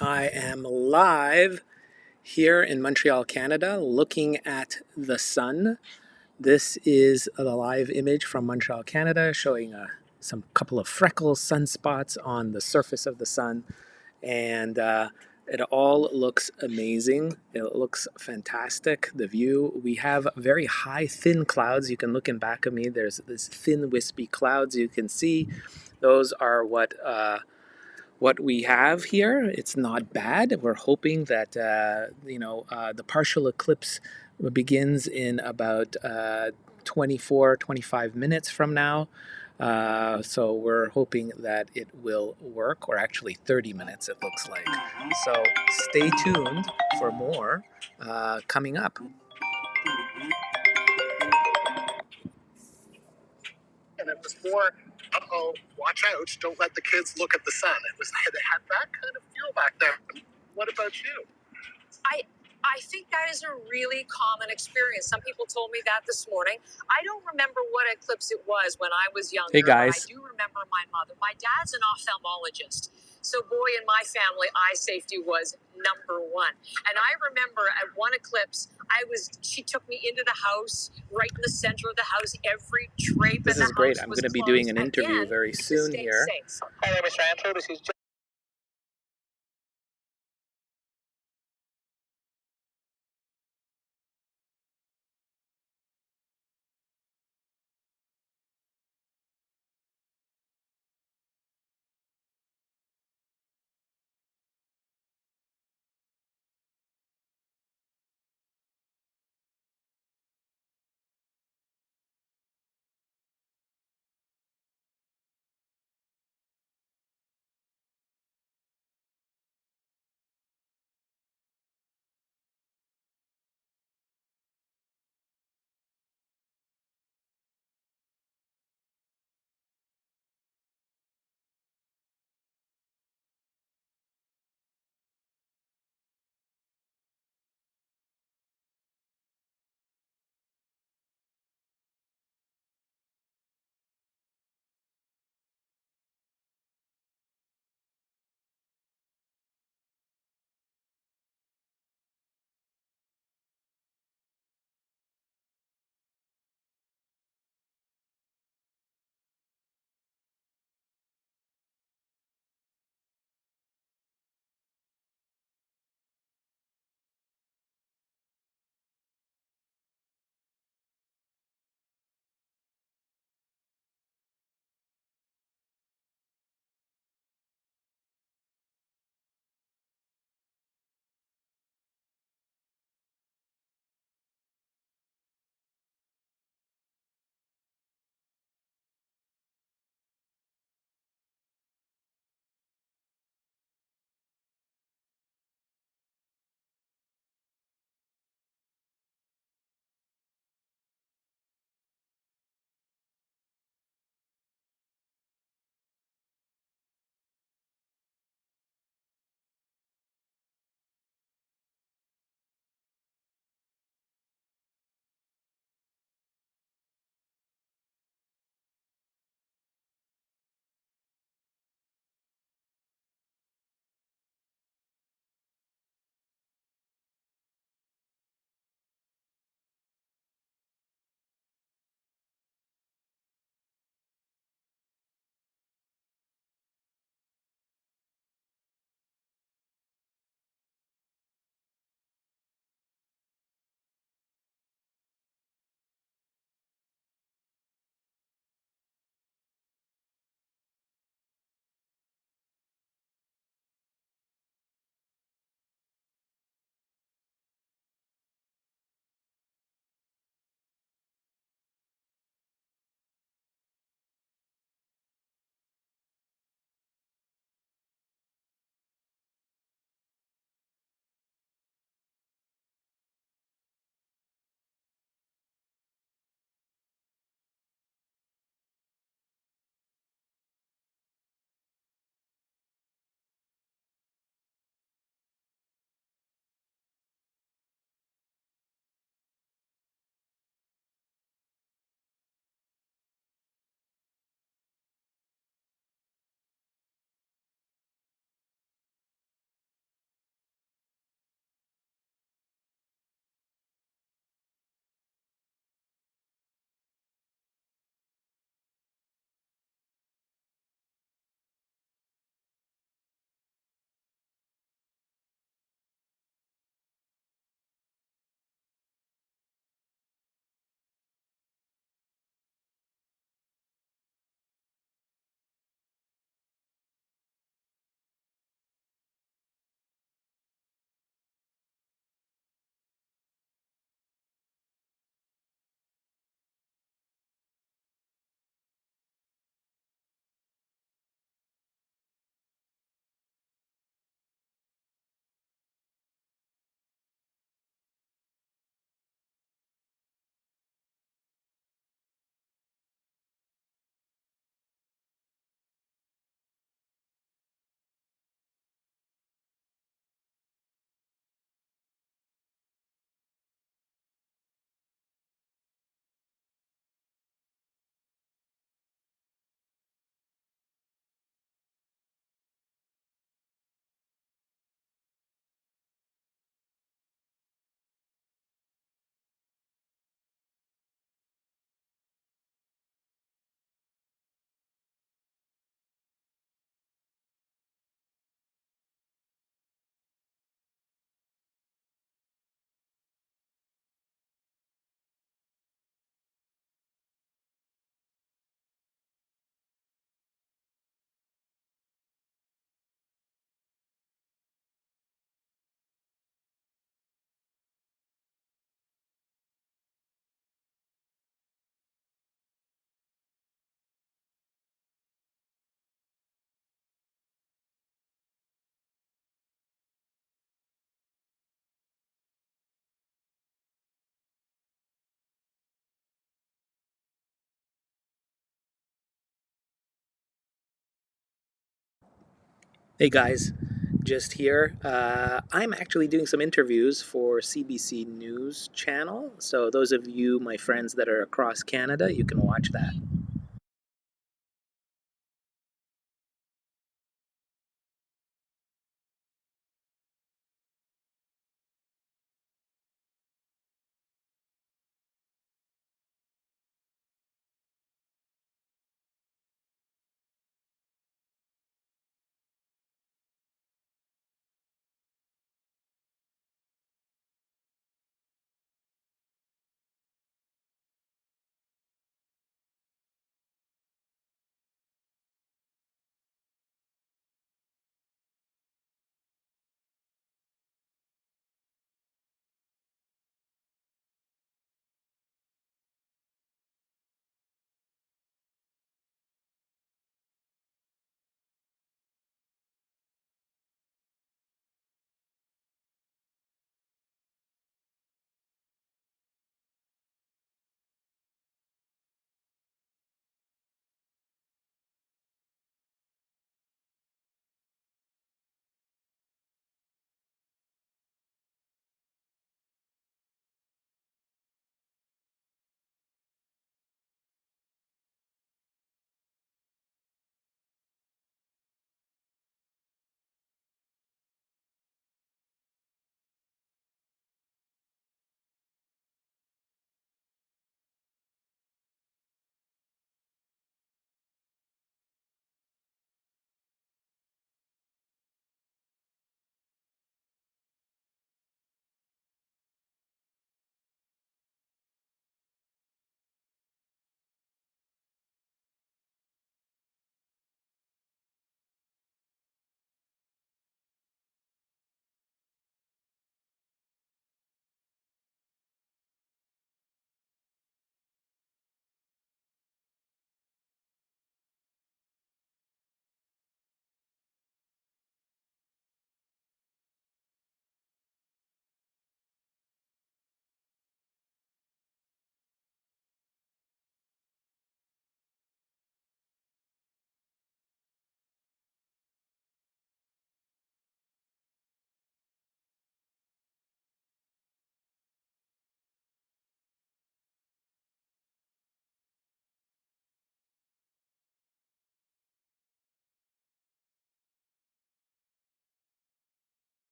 I am live here in Montreal, Canada, looking at the sun. This is the live image from Montreal, Canada, showing some couple of freckles, sunspots on the surface of the sun, and it all looks amazing. It looks fantastic. The view. We have very high, thin clouds. You can look in back of me. There's this thin, wispy clouds you can see. Those are what we have here. It's not bad. We're hoping that the partial eclipse begins in about 25 minutes from now. So we're hoping that it will work, or actually 30 minutes it looks like. So stay tuned for more coming up. And it was more, uh-oh, watch out, don't let the kids look at the sun. It had that kind of feel back there. What about you? I think that is a really common experience. Some people told me that this morning. I don't remember what eclipse it was when I was younger. Hey guys. But I do remember my mother. My dad's an ophthalmologist. So boy, in my family, eye safety was number one. And I remember at one eclipse, she took me into the house, right in the center of the house, every drape. This is great. I'm going to be doing an interview very soon here. Hi, Mr. Andrew. This is Hey guys, just here. I'm actually doing some interviews for CBC News channel. So those of you, my friends that are across Canada, you can watch that.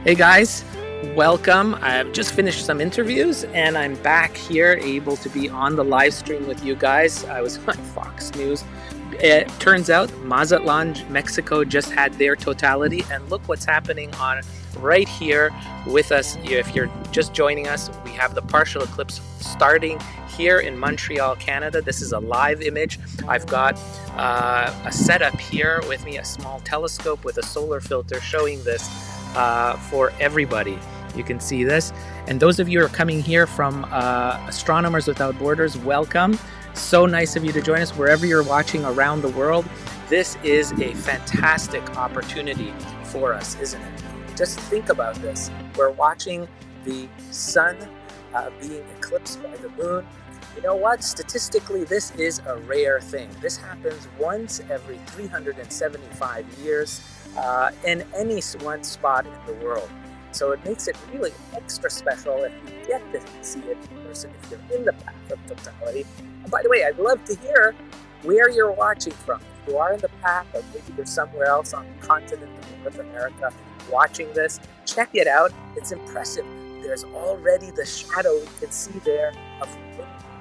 Hey guys, welcome. I've just finished some interviews and I'm back here able to be on the live stream with you guys. I was on Fox News. It turns out Mazatlan, Mexico just had their totality, and look what's happening on right here with us. If you're just joining us, we have the partial eclipse starting here in Montreal, Canada. This is a live image. I've got a setup here with me, a small telescope with a solar filter showing this for everybody. You can see this. And those of you who are coming here from Astronomers Without Borders, welcome. So nice of you to join us wherever you're watching around the world. This is a fantastic opportunity for us, isn't it? Just think about this. We're watching the sun being eclipsed by the moon. You know what? Statistically, this is a rare thing. This happens once every 375 years in any one spot in the world. So it makes it really extra special if you get to see it in person, if you're in the path of totality. And by the way, I'd love to hear where you're watching from. If you are in the path, or maybe you're somewhere else on the continent of North America watching this, check it out. It's impressive. There's already the shadow you can see there of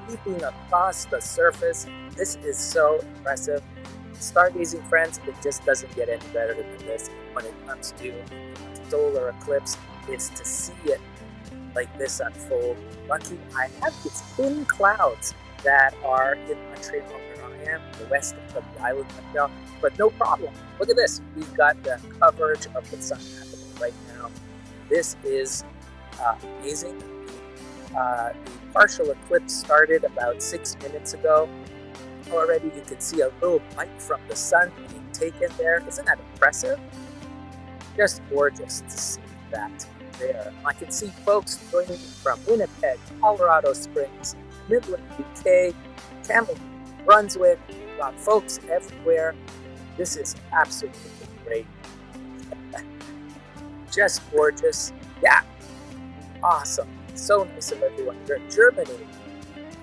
leaping across the surface. This is so impressive. Stargazing friends, it just doesn't get any better than this when it comes to solar eclipse, is to see it like this unfold. Lucky I have these thin clouds that are in Montreal where I am, the west of the island of Montreal, but no problem. Look at this. We've got the coverage of the sun happening right now. This is amazing. The partial eclipse started about 6 minutes ago. Already you can see a little bite from the sun being taken there. Isn't that impressive? Just gorgeous to see that there. I can see folks joining me from Winnipeg, Colorado Springs, Midland, UK, Campbell, Brunswick. We've got folks everywhere. This is absolutely great. Just gorgeous. Yeah. Awesome. So nice of everyone. You're in Germany.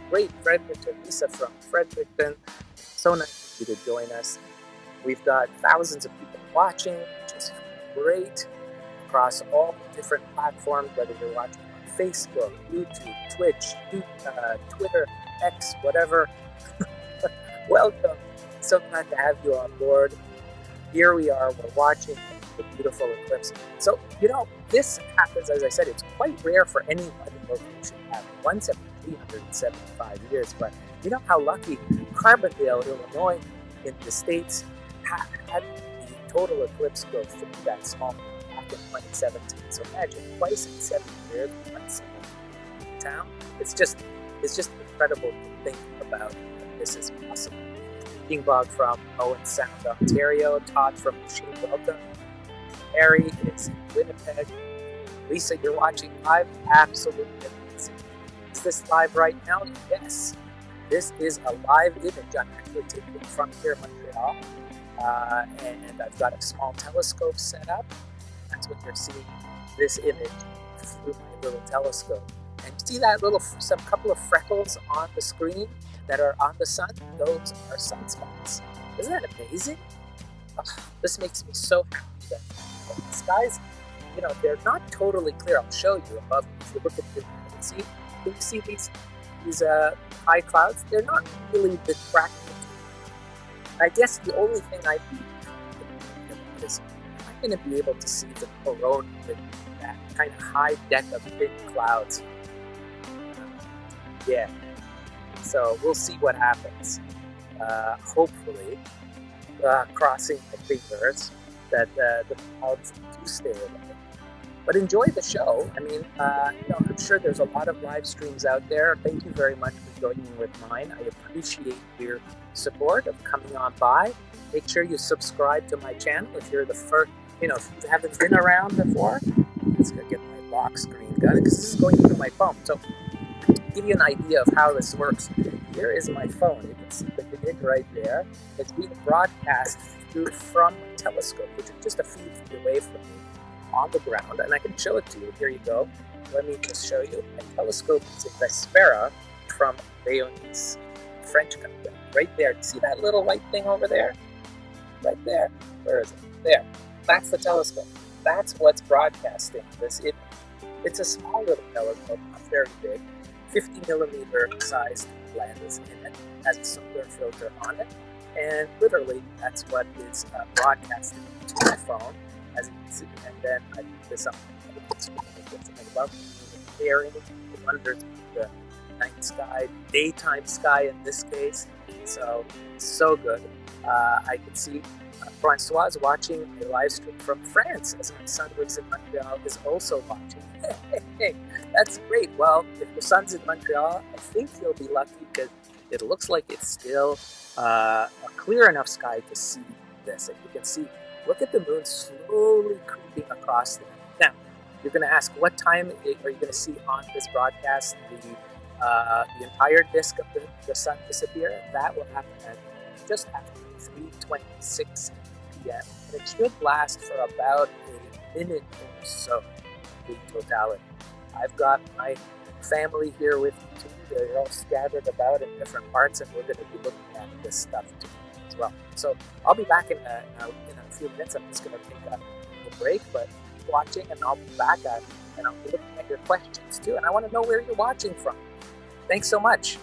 Great. Fredericton. Lisa from Fredericton. So nice of you to join us. We've got thousands of people watching, which is great, across all different platforms, whether you're watching on Facebook, YouTube, Twitch, Twitter, X, whatever. Welcome. So glad to have you on board. Here we are. We're watching the beautiful eclipse. So, this happens, as I said, it's quite rare for any one location to happen once every 375 years. But you know how lucky Carbondale, Illinois, in the States, had the total eclipse go through that small back in 2017. So imagine, twice in 7 years, one small town. It's just incredible to think about that this is possible. King Bog from Owen Sound, Ontario. Todd from Machine, welcome. Harry is in Winnipeg. Lisa, you're watching live? Absolutely amazing. Is this live right now? Yes. This is a live image I'm actually taking from here in Montreal. And I've got a small telescope set up. That's what you're seeing, this image through my little telescope. And you see that some couple of freckles on the screen that are on the sun? Those are sunspots. Isn't that amazing? Oh, this makes me so happy that the skies, they're not totally clear. I'll show you above. If you look at the can you see these high clouds? They're not really distracting. I guess the only thing I do is I'm going to be able to see the corona with that kind of high deck of thin clouds. Yeah. So we'll see what happens. Hopefully, crossing my fingers that the clouds do stay away. But enjoy the show. I mean, I'm sure there's a lot of live streams out there. Thank you very much for joining with mine. I appreciate your support of coming on by. Make sure you subscribe to my channel if you're the first, if you haven't been around before. Let's go get my lock screen done because this is going through my phone. So, give you an idea of how this works. Here is my phone. You can see the image right there. It's being broadcast from my telescope, which is just a few feet away from me on the ground, and I can show it to you. Here you go. Let me just show you. My telescope is a Vespera from Bayonne's French company. Right there. See that little white thing over there? Right there. Where is it? There. That's the telescope. That's what's broadcasting this image. It's a small little telescope, not very big, 50 millimeter sized lens in it, has a solar filter on it, and literally that's what is broadcasting to my phone, as you can see. And then I put this up on the screen, something above me, staring, the wonders of the night sky, daytime sky in this case. So good. I can see Francois is watching a live stream from France, as my son lives in Montreal, is also watching. Hey, that's great. Well, if your son's in Montreal, I think you'll be lucky because it looks like it's still a clear enough sky to see this. And you can see, look at the moon slowly creeping across the moon. Now, you're going to ask, what time are you going to see on this broadcast the entire disk of the sun disappear? That will happen at just after 3:26 p.m. And it should last for about a minute or so, the totality. I've got my family here with me too. They're all scattered about in different parts, and we're going to be looking at this stuff too as well. So I'll be back in a few minutes. I'm just going to take a break, but keep watching, and I'll be back and I'll be looking at your questions too. And I want to know where you're watching from. Thanks so much.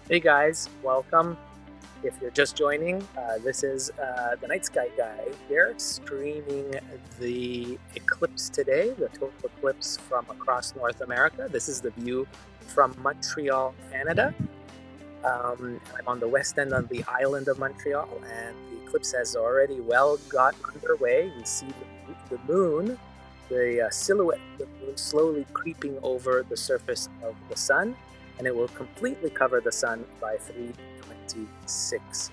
Hey guys, welcome. If you're just joining, this is the Night Sky Guy here, streaming the eclipse today, the total eclipse from across North America. This is the view from Montreal, Canada. I'm on the west end of the island of Montreal, and the eclipse has already well got underway. We see the moon, the silhouette of the moon slowly creeping over the surface of the sun, and it will completely cover the sun by 3:26,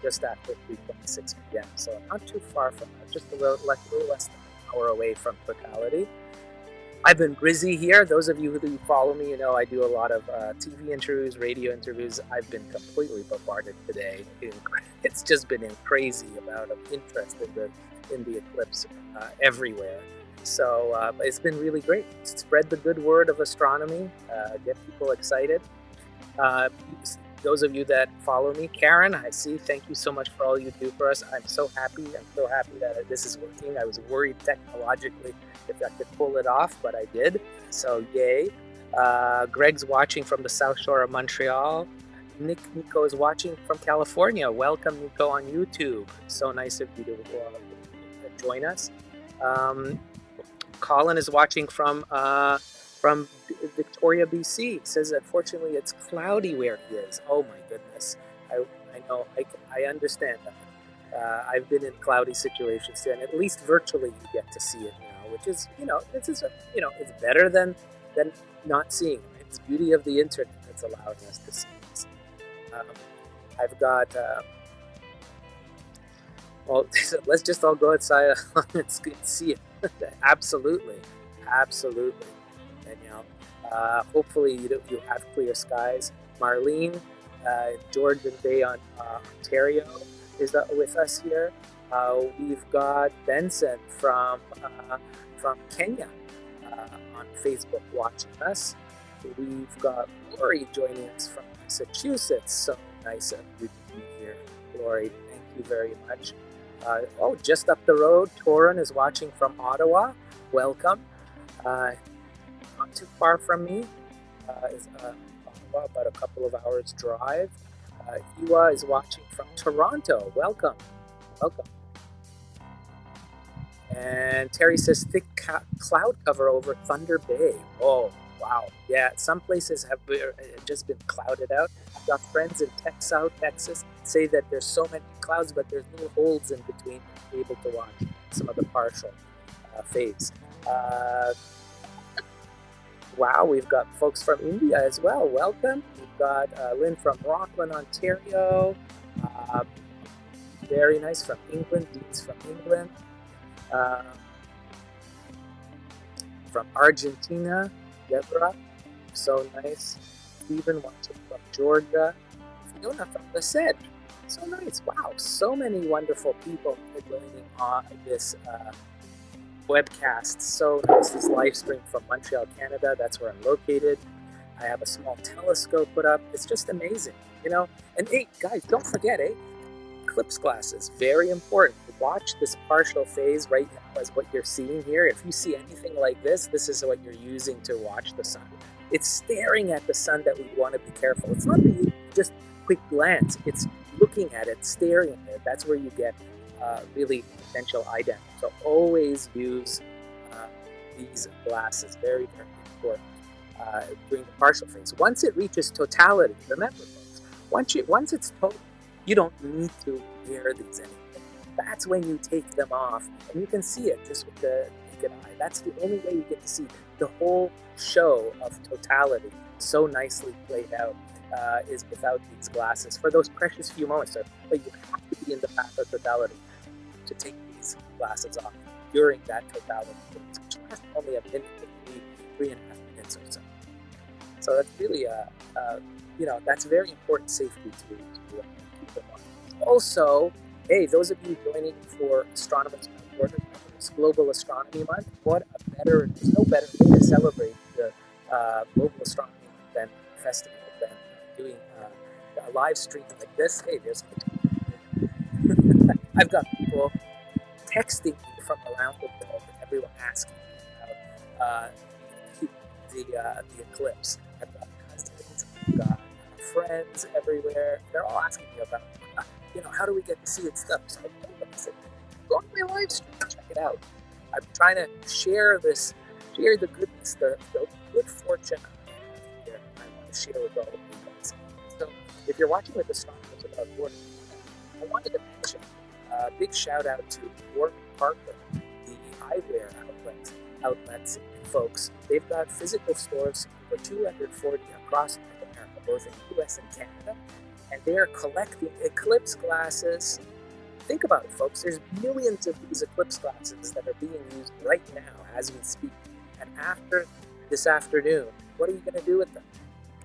just after 3:26 p.m. So not too far from just a little less than an hour away from totality. I've been busy here. Those of you who follow me, you know I do a lot of TV interviews, radio interviews. I've been completely bombarded today. It's just been a crazy amount of interest in the eclipse everywhere. So it's been really great. Spread the good word of astronomy. Get people excited. Those of you that follow me, Karen, I see. Thank you so much for all you do for us. I'm so happy. I'm so happy that this is working. I was worried technologically if I could pull it off, but I did. So yay. Greg's watching from the South Shore of Montreal. Nico is watching from California. Welcome, Nico, on YouTube. So nice of you to join us. Colin is watching from Victoria, BC. It says, unfortunately, it's cloudy where he is. Oh my goodness. I know. I understand that. I've been in cloudy situations too, and at least virtually you get to see it now, which is, it's better than not seeing it. It's the beauty of the internet that's allowing us to see this. I've got, well, let's just all go outside and see it. Absolutely. Danielle. Hopefully you have clear skies. Marlene, Georgian Bay, Ontario, is with us here. We've got Benson from Kenya on Facebook watching us. We've got Lori joining us from Massachusetts. So nice of you to be here, Lori. Thank you very much. Just up the road, Torin is watching from Ottawa. Welcome. Not too far from me is Ottawa, about a couple of hours drive. Iwa is watching from Toronto. Welcome. And Terry says thick cloud cover over Thunder Bay. Oh, wow. Yeah, some places have just been clouded out. I've got friends in South Texas say that there's so many clouds, but there's little holes in between to be able to watch some of the partial phase. Wow, we've got folks from India as well. Welcome. We've got Lynn from Rockland, Ontario. Very nice, from England. Dean's from England. From Argentina, Deborah. So nice. Stephen watching from Georgia. Fiona from Lisette. So nice. Wow, so many wonderful people joining on this webcast. So nice. This live stream from Montreal, Canada. That's where I'm located. I have a small telescope put up. It's just amazing, And hey, guys, don't forget, eclipse glasses, very important. Watch this partial phase right now as what you're seeing here. If you see anything like this, this is what you're using to watch the sun. It's staring at the sun that we want to be careful. It's not just quick glance. It's looking at it, staring at it. That's where you get really potential eye damage. So always use these glasses. Very, very important during the partial phase. Once it reaches totality, remember, folks, once it's total, you don't need to wear these anymore. That's when you take them off, and you can see it just with the naked eye. That's the only way you get to see the whole show of totality so nicely played out is without these glasses for those precious few moments. But you have to be in the path of totality to take these glasses off during that totality phase, which lasts only a minute to 3.5 minutes or so. So that's really that's very important safety to keep in mind. Also, hey, those of you joining for Astronomers Without Borders, it's Global Astronomy Month. There's no better way to celebrate the Global Astronomy Month than festival, than doing a live stream like this. Hey, I've got people texting me from around the world, everyone asking me about the eclipse. I've got cousins, I've got friends everywhere. They're all asking me about, how do we get to see it stuff? So I told them, I said, go on my live stream, check it out. I'm trying to share the goodness, the good fortune here. I want to share with all of you guys. So if you're watching with Astronomers Without Borders, I wanted to mention a big shout out to Warren Parker, the eyewear outlets folks. They've got physical stores, over 240 across North America, both in the US and Canada, and they are collecting eclipse glasses. Think about it, folks. There's millions of these eclipse glasses that are being used right now as we speak. And after this afternoon, what are you going to do with them?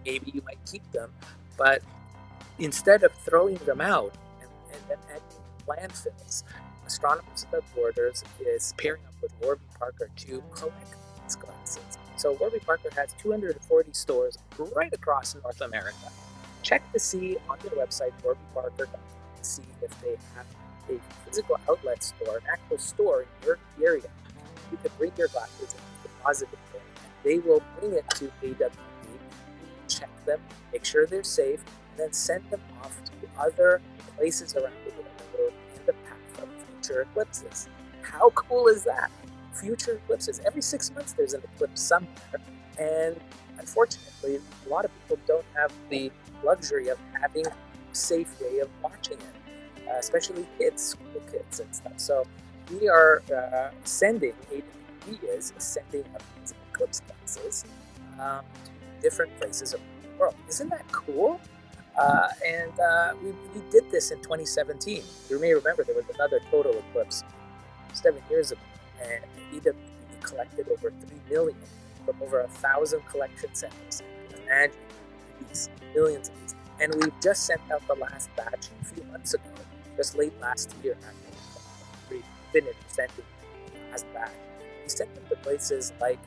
Maybe you might keep them, but instead of throwing them out and then ending landfills, Astronomers Without Borders is pairing up with Warby Parker to collect these glasses. So Warby Parker has 240 stores right across North America. Check to see on their website, warbyparker.com, to see if they have a physical outlet store, an actual store in your area. You can bring your glasses and deposit it there. They will bring it to AWB, check them, make sure they're safe, and then send them off to other places around the world in the path of future eclipses. How cool is that? Future eclipses. Every 6 months there's an eclipse somewhere, and unfortunately, a lot of people don't have the luxury of having a safe way of watching it, especially kids, school kids and stuff. So we are sending, AWB is sending up these eclipse glasses to different places around the world. Isn't that cool? We did this in 2017. You may remember there was another total eclipse 7 years ago, and EWB collected over 3 million from over 1,000 collection centers. Imagine these millions of these. And we've just sent out the last batch a few months ago, just late last year. We finished sending the last batch. We sent them to places like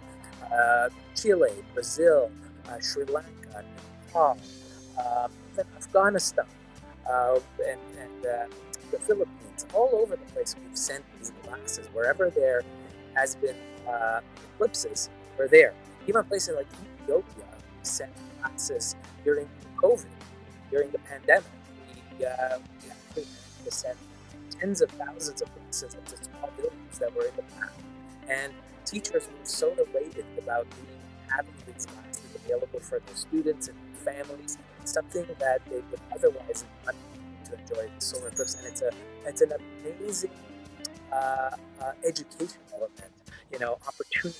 Chile, Brazil, Sri Lanka, Nepal, even Afghanistan, and the Philippines. All over the place we've sent these glasses. Wherever there has been eclipses, we're there. Even places like Ethiopia, we sent glasses during COVID, during the pandemic. We actually managed to send tens of thousands of glasses into small villages that were in the path. And teachers were so elated about having these glasses available for their students and families, something that they would otherwise not to enjoy the solar eclipse. And it's an amazing educational event, opportunity.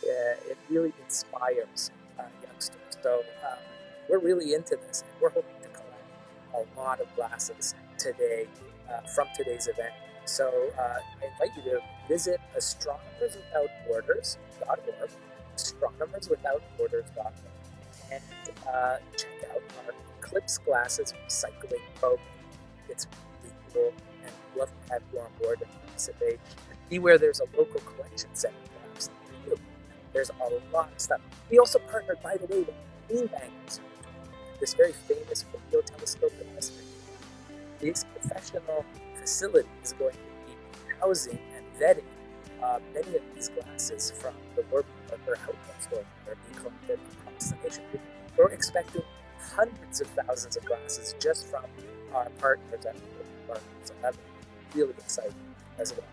It really inspires youngsters. So we're really into this, and we're hoping to collect a lot of glasses today from today's event. So I invite you to visit astronomerswithoutborders.org, astronomerswithoutborders.org, and check out our Eclipse Glasses recycling program. It's really cool, and we'd love to have you on board and participate. And see where there's a local collection center, perhaps near you. There's a lot of stuff. We also partnered, by the way, with Beanbankers, this very famous radio telescope investment. This professional facility is going to be housing and vetting many of these glasses from the Warby Parker outlet stores that are being collected across the nation. We're expecting hundreds of thousands of glasses just from our partners at Warby Parker. So that's really exciting as well.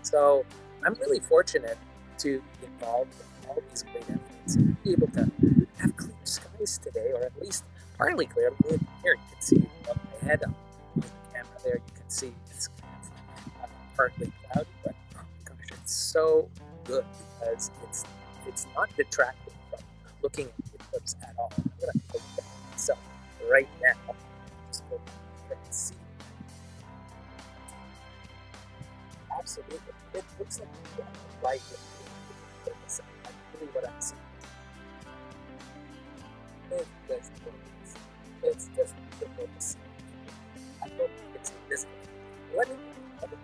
So I'm really fortunate to be involved in all these great efforts and be able to have clear skies today, or at least partly clear. I mean, here you can see above my head on the camera there, you can see it's kind of partly cloudy, but oh my gosh, it's so good because it's not detracting from looking at the eclipse at all. I'm going to look at it myself right now. Just go here and see. Absolutely. It looks like a light. That's really what I'm seeing. It's just beautiful to see. I hope it's visible. Let me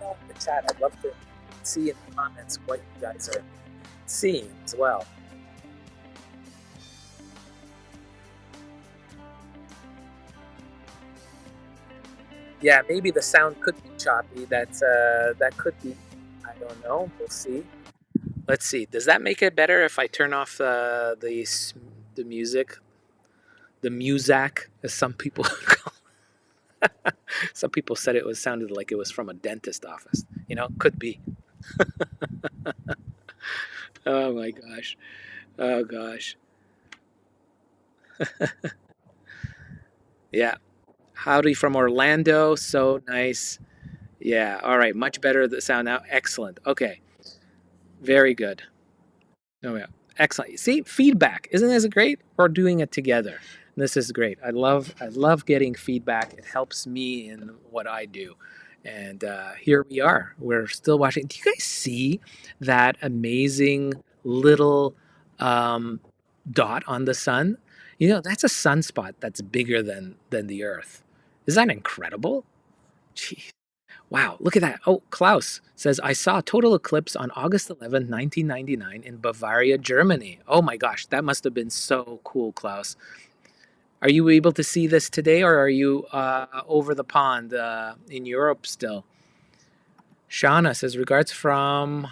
know in the chat. I'd love to see in the comments what you guys are seeing as well. Yeah, maybe the sound could be choppy. That could be. I don't know. We'll see. Let's see. Does that make it better if I turn off the music? The Muzak, as some people call. Some people said it was sounded like it was from a dentist office. Could be. Oh my gosh. Oh gosh. Yeah. Howdy from Orlando. So nice. Yeah. All right. Much better the sound now. Excellent. Okay. Very good. Oh yeah. Excellent. See, feedback. Isn't this great? We're doing it together. This is great. I love getting feedback. It helps me in what I do. And here we are. We're still watching. Do you guys see that amazing little um, dot on the sun? That's a sunspot that's bigger than the Earth. Is that incredible? Gee. Wow, look at that. Oh, Klaus says, I saw a total eclipse on August 11th, 1999 in Bavaria, Germany. Oh my gosh, that must have been so cool, Klaus. Are you able to see this today, or are you over the pond in Europe still? Shauna says, regards from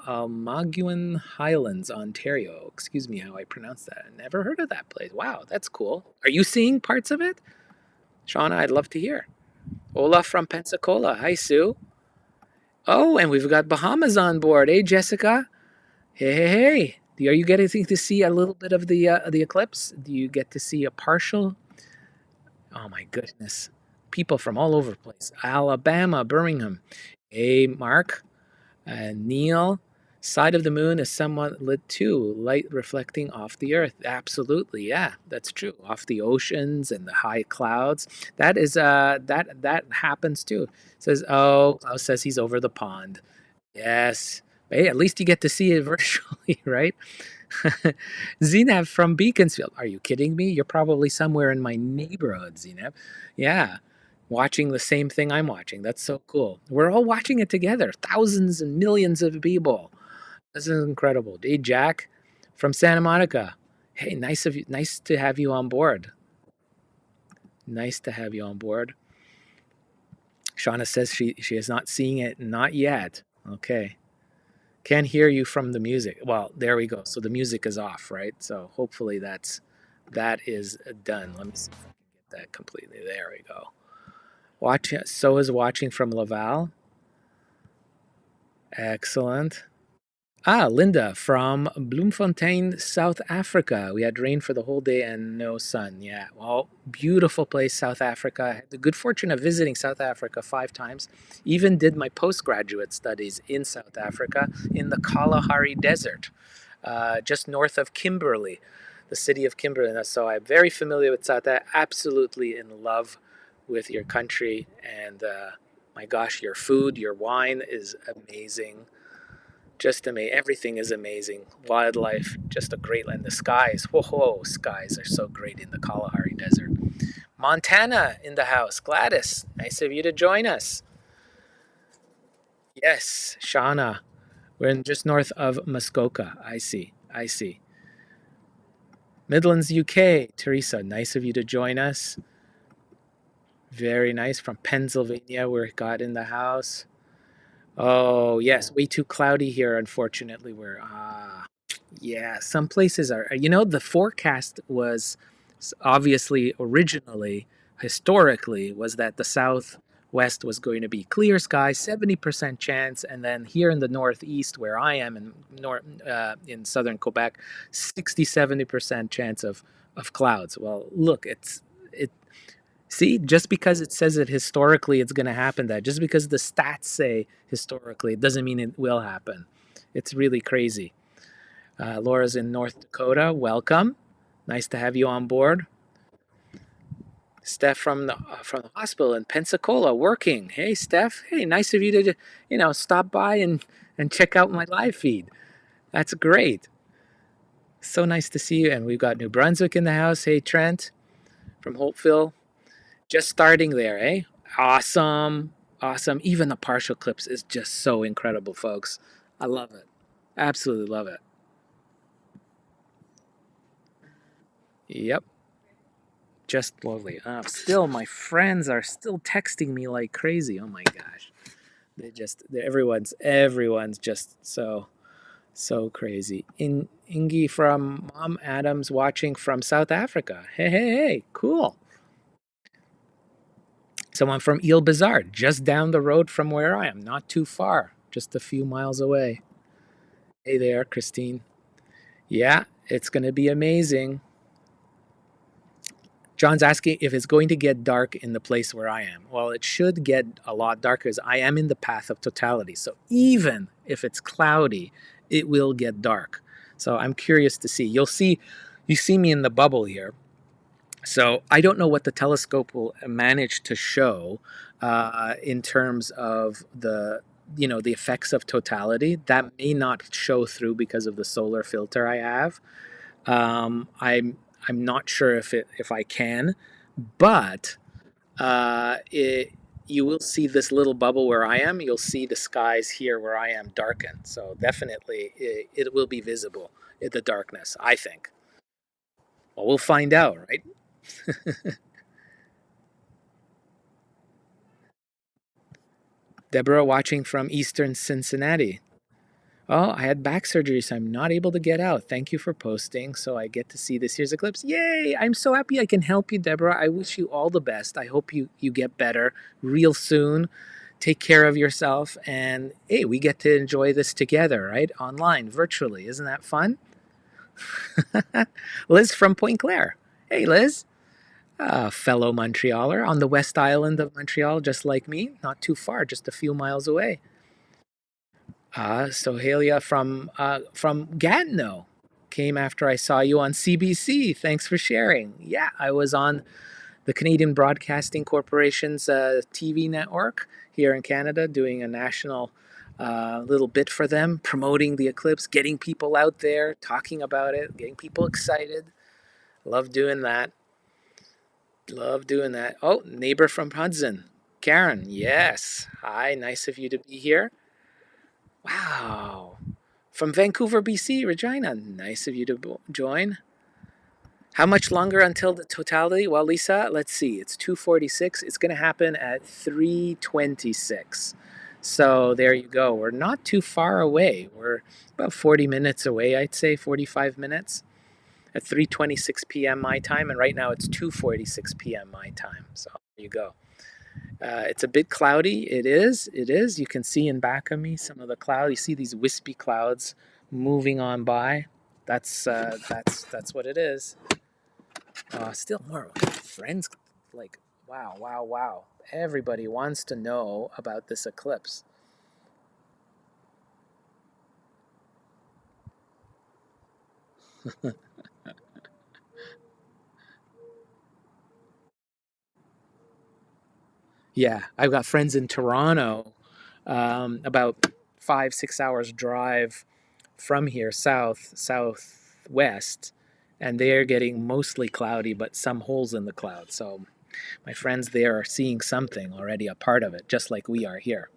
Almaguin Highlands, Ontario. Excuse me how I pronounce that. I never heard of that place. Wow, that's cool. Are you seeing parts of it? Shauna, I'd love to hear. Olaf from Pensacola. Hi, Sue. Oh, and we've got Bahamas on board. Hey, Jessica. Hey, hey, hey. Are you getting to see a little bit of the eclipse? Do you get to see a partial? Oh my goodness. People from all over the place. Alabama, Birmingham. Hey, Mark. Neil. Side of the moon is somewhat lit too, light reflecting off the earth. Absolutely, yeah, that's true. Off the oceans and the high clouds. That is that happens too. Says, oh, Klaus says he's over the pond. Yes. Hey, at least you get to see it virtually, right? Zineb from Beaconsfield. Are you kidding me? You're probably somewhere in my neighborhood, Zineb. Yeah. Watching the same thing I'm watching. That's so cool. We're all watching it together. Thousands and millions of people. This is incredible. Hey, Jack from Santa Monica. Hey, nice to have you on board. Nice to have you on board. Shauna says she is not seeing it, not yet. Okay. Can't hear you from the music. Well, there we go. So the music is off, right? So hopefully that is done. Let me see if I can get that completely. There we go. Watch. So is watching from Laval. Excellent. Linda from Bloemfontein, South Africa. We had rain for the whole day and no sun. Yeah, well, beautiful place, South Africa. I had the good fortune of visiting South Africa 5 times. Even did my postgraduate studies in South Africa in the Kalahari Desert, just north of Kimberley, the city of Kimberley. So I'm very familiar with South Africa, absolutely in love with your country. And my gosh, your food, your wine is amazing, just amazing. Everything is amazing. Wildlife, just a great land. The skies, whoa, skies are so great in the Kalahari Desert. Montana in the house. Gladys, nice of you to join us. Yes, Shauna. We're in just north of Muskoka. I see. I see. Midlands, UK. Teresa, nice of you to join us. Very nice. From Pennsylvania, we're got in the house. Oh, yes, way too cloudy here, unfortunately. Yeah, some places are. The forecast was obviously originally, historically, was that the southwest was going to be clear sky, 70% chance, and then here in the northeast, where I am in southern Quebec, 60-70% chance of clouds. Well, look, it. See, just because it says it historically, it's going to happen. That just because the stats say historically, it doesn't mean it will happen. It's really crazy. Laura's in North Dakota. Welcome. Nice to have you on board. Steph from the hospital in Pensacola working. Hey, Steph. Hey, nice of you to stop by and check out my live feed. That's great. So nice to see you. And we've got New Brunswick in the house. Hey, Trent from Holtville. Just starting there, eh? Awesome. Awesome. Even the partial clips is just so incredible, folks. I love it. Absolutely love it. Yep. Just lovely. Still, my friends are still texting me like crazy. Oh my gosh. Everyone's just so So crazy. Ingi from Mom Adams watching from South Africa. Hey, hey, hey, cool. Someone from Ile Bazaar, just down the road from where I am, not too far, just a few miles away. Hey there, Christine. Yeah, it's going to be amazing. John's asking if it's going to get dark in the place where I am. Well, it should get a lot darker as I am in the path of totality. So even if it's cloudy, it will get dark. So I'm curious to see. You see me in the bubble here. So I don't know what the telescope will manage to show in terms of the effects of totality. That may not show through because of the solar filter I have. I'm not sure if I can, but it you will see this little bubble where I am. You'll see the skies here where I am darken. So definitely it will be visible in the darkness, I think. Well, we'll find out, right? Deborah watching from Eastern Cincinnati. Oh, I had back surgery, so I'm not able to get out. Thank you for posting, so I get to see this year's eclipse. Yay! I'm so happy I can help you, Deborah. I wish you all the best. I hope you get better real soon. Take care of yourself, and hey, we get to enjoy this together, right? Online, virtually. Isn't that fun? Liz from Point Claire. Hey, Liz. Fellow Montrealer on the West Island of Montreal, just like me. Not too far, just a few miles away. Sohalia from Gatineau came after I saw you on CBC. Thanks for sharing. Yeah, I was on the Canadian Broadcasting Corporation's TV network here in Canada, doing a national little bit for them, promoting the eclipse, getting people out there, talking about it, getting people excited. Love doing that. Love doing that. Oh, neighbor from Hudson, Karen. Yes. Hi, nice of you to be here. Wow. From Vancouver, BC, Regina. Nice of you to join. How much longer until the totality? Well, Lisa, let's see. It's 2:46. It's going to happen at 3:26. So there you go. We're not too far away. We're about 40 minutes away, I'd say 45 minutes at 3:26 p.m. my time, and right now it's 2:46 p.m. my time. So there you go. It's a bit cloudy. It is. It is. You can see in back of me some of the cloud. You see these wispy clouds moving on by. That's what it is. Still more friends. Like wow, wow, wow. Everybody wants to know about this eclipse. Yeah, I've got friends in Toronto, about 5 6 hours drive from here, southwest, and they're getting mostly cloudy, but some holes in the cloud. So my friends there are seeing something already, a part of it, just like we are here.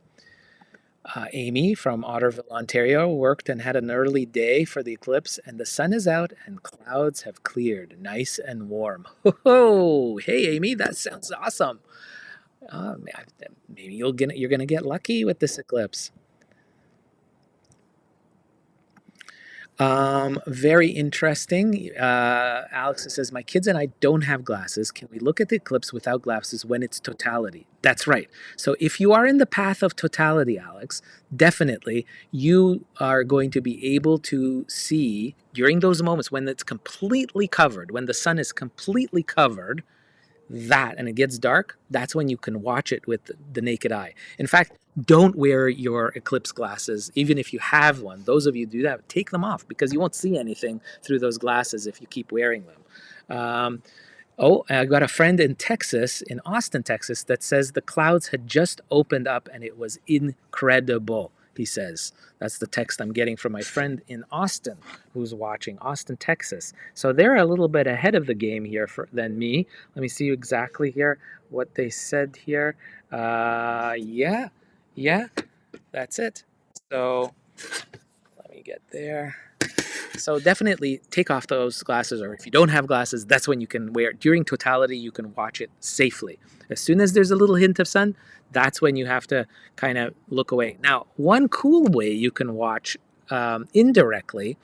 Amy from Otterville, Ontario, worked and had an early day for the eclipse, and the sun is out and clouds have cleared, nice and warm. Oh, hey, Amy, that sounds awesome. Maybe you're gonna get lucky with this eclipse. Very interesting. Alex says, my kids and I don't have glasses. Can we look at the eclipse without glasses when it's totality? That's right. So if you are in the path of totality, Alex, definitely you are going to be able to see during those moments when it's completely covered, when the sun is completely covered, that and it gets dark, that's when you can watch it with the naked eye. In fact, don't wear your eclipse glasses even if you have one. Those of you who do that, take them off because you won't see anything through those glasses if you keep wearing them. Oh, I got a friend in Texas, in Austin, Texas, that says the clouds had just opened up and it was incredible, he says. That's the text I'm getting from my friend in Austin who's watching, Austin, Texas. So they're a little bit ahead of the game here than me. Let me see exactly here what they said here. Yeah, yeah, that's it. So let me get there. So definitely take off those glasses, or if you don't have glasses, that's when you can wear it. During totality, you can watch it safely. As soon as there's a little hint of sun, that's when you have to kind of look away. Now, one cool way you can watch indirectly,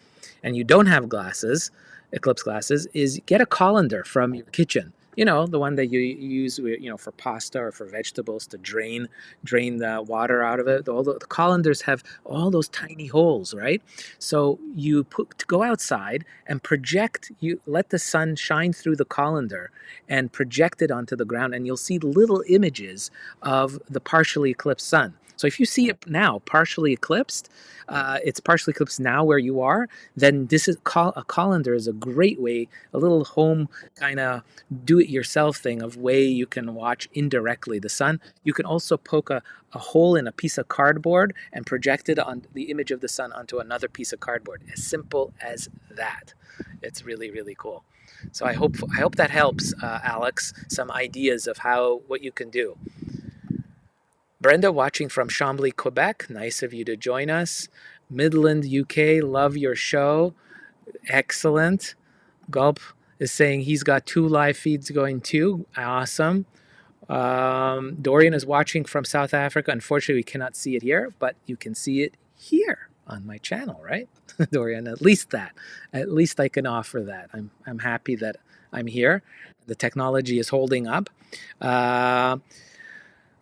and you don't have glasses, eclipse glasses, is get a colander from your kitchen. The one that you use, for pasta or for vegetables to drain the water out of it. All the colanders have all those tiny holes, right? So you go outside and project. You let the sun shine through the colander and project it onto the ground, and you'll see little images of the partially eclipsed sun. So if you see it now partially eclipsed, it's partially eclipsed now where you are, then this is a colander is a great way, a little home kind of do-it-yourself thing of way you can watch indirectly the sun. You can also poke a hole in a piece of cardboard and project it on the image of the sun onto another piece of cardboard. As simple as that. It's really, really cool. So I hope that helps, Alex, some ideas of what you can do. Brenda, watching from Chambly, Quebec. Nice of you to join us. Midland, UK. Love your show. Excellent. Gulp is saying he's got 2 live feeds going too. Awesome. Dorian is watching from South Africa. Unfortunately, we cannot see it here, but you can see it here on my channel, right? Dorian, at least that. At least I can offer that. I'm happy that I'm here. The technology is holding up.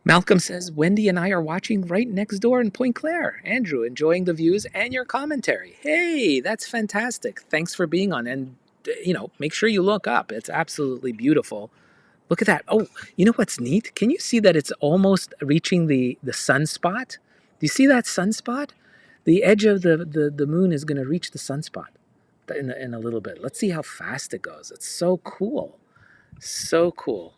Malcolm says, Wendy and I are watching right next door in Point Claire. Andrew, enjoying the views and your commentary. Hey, that's fantastic. Thanks for being on. And, make sure you look up. It's absolutely beautiful. Look at that. Oh, you know what's neat? Can you see that it's almost reaching the sunspot? Do you see that sunspot? The edge of the moon is going to reach the sunspot in a little bit. Let's see how fast it goes. It's so cool. So cool.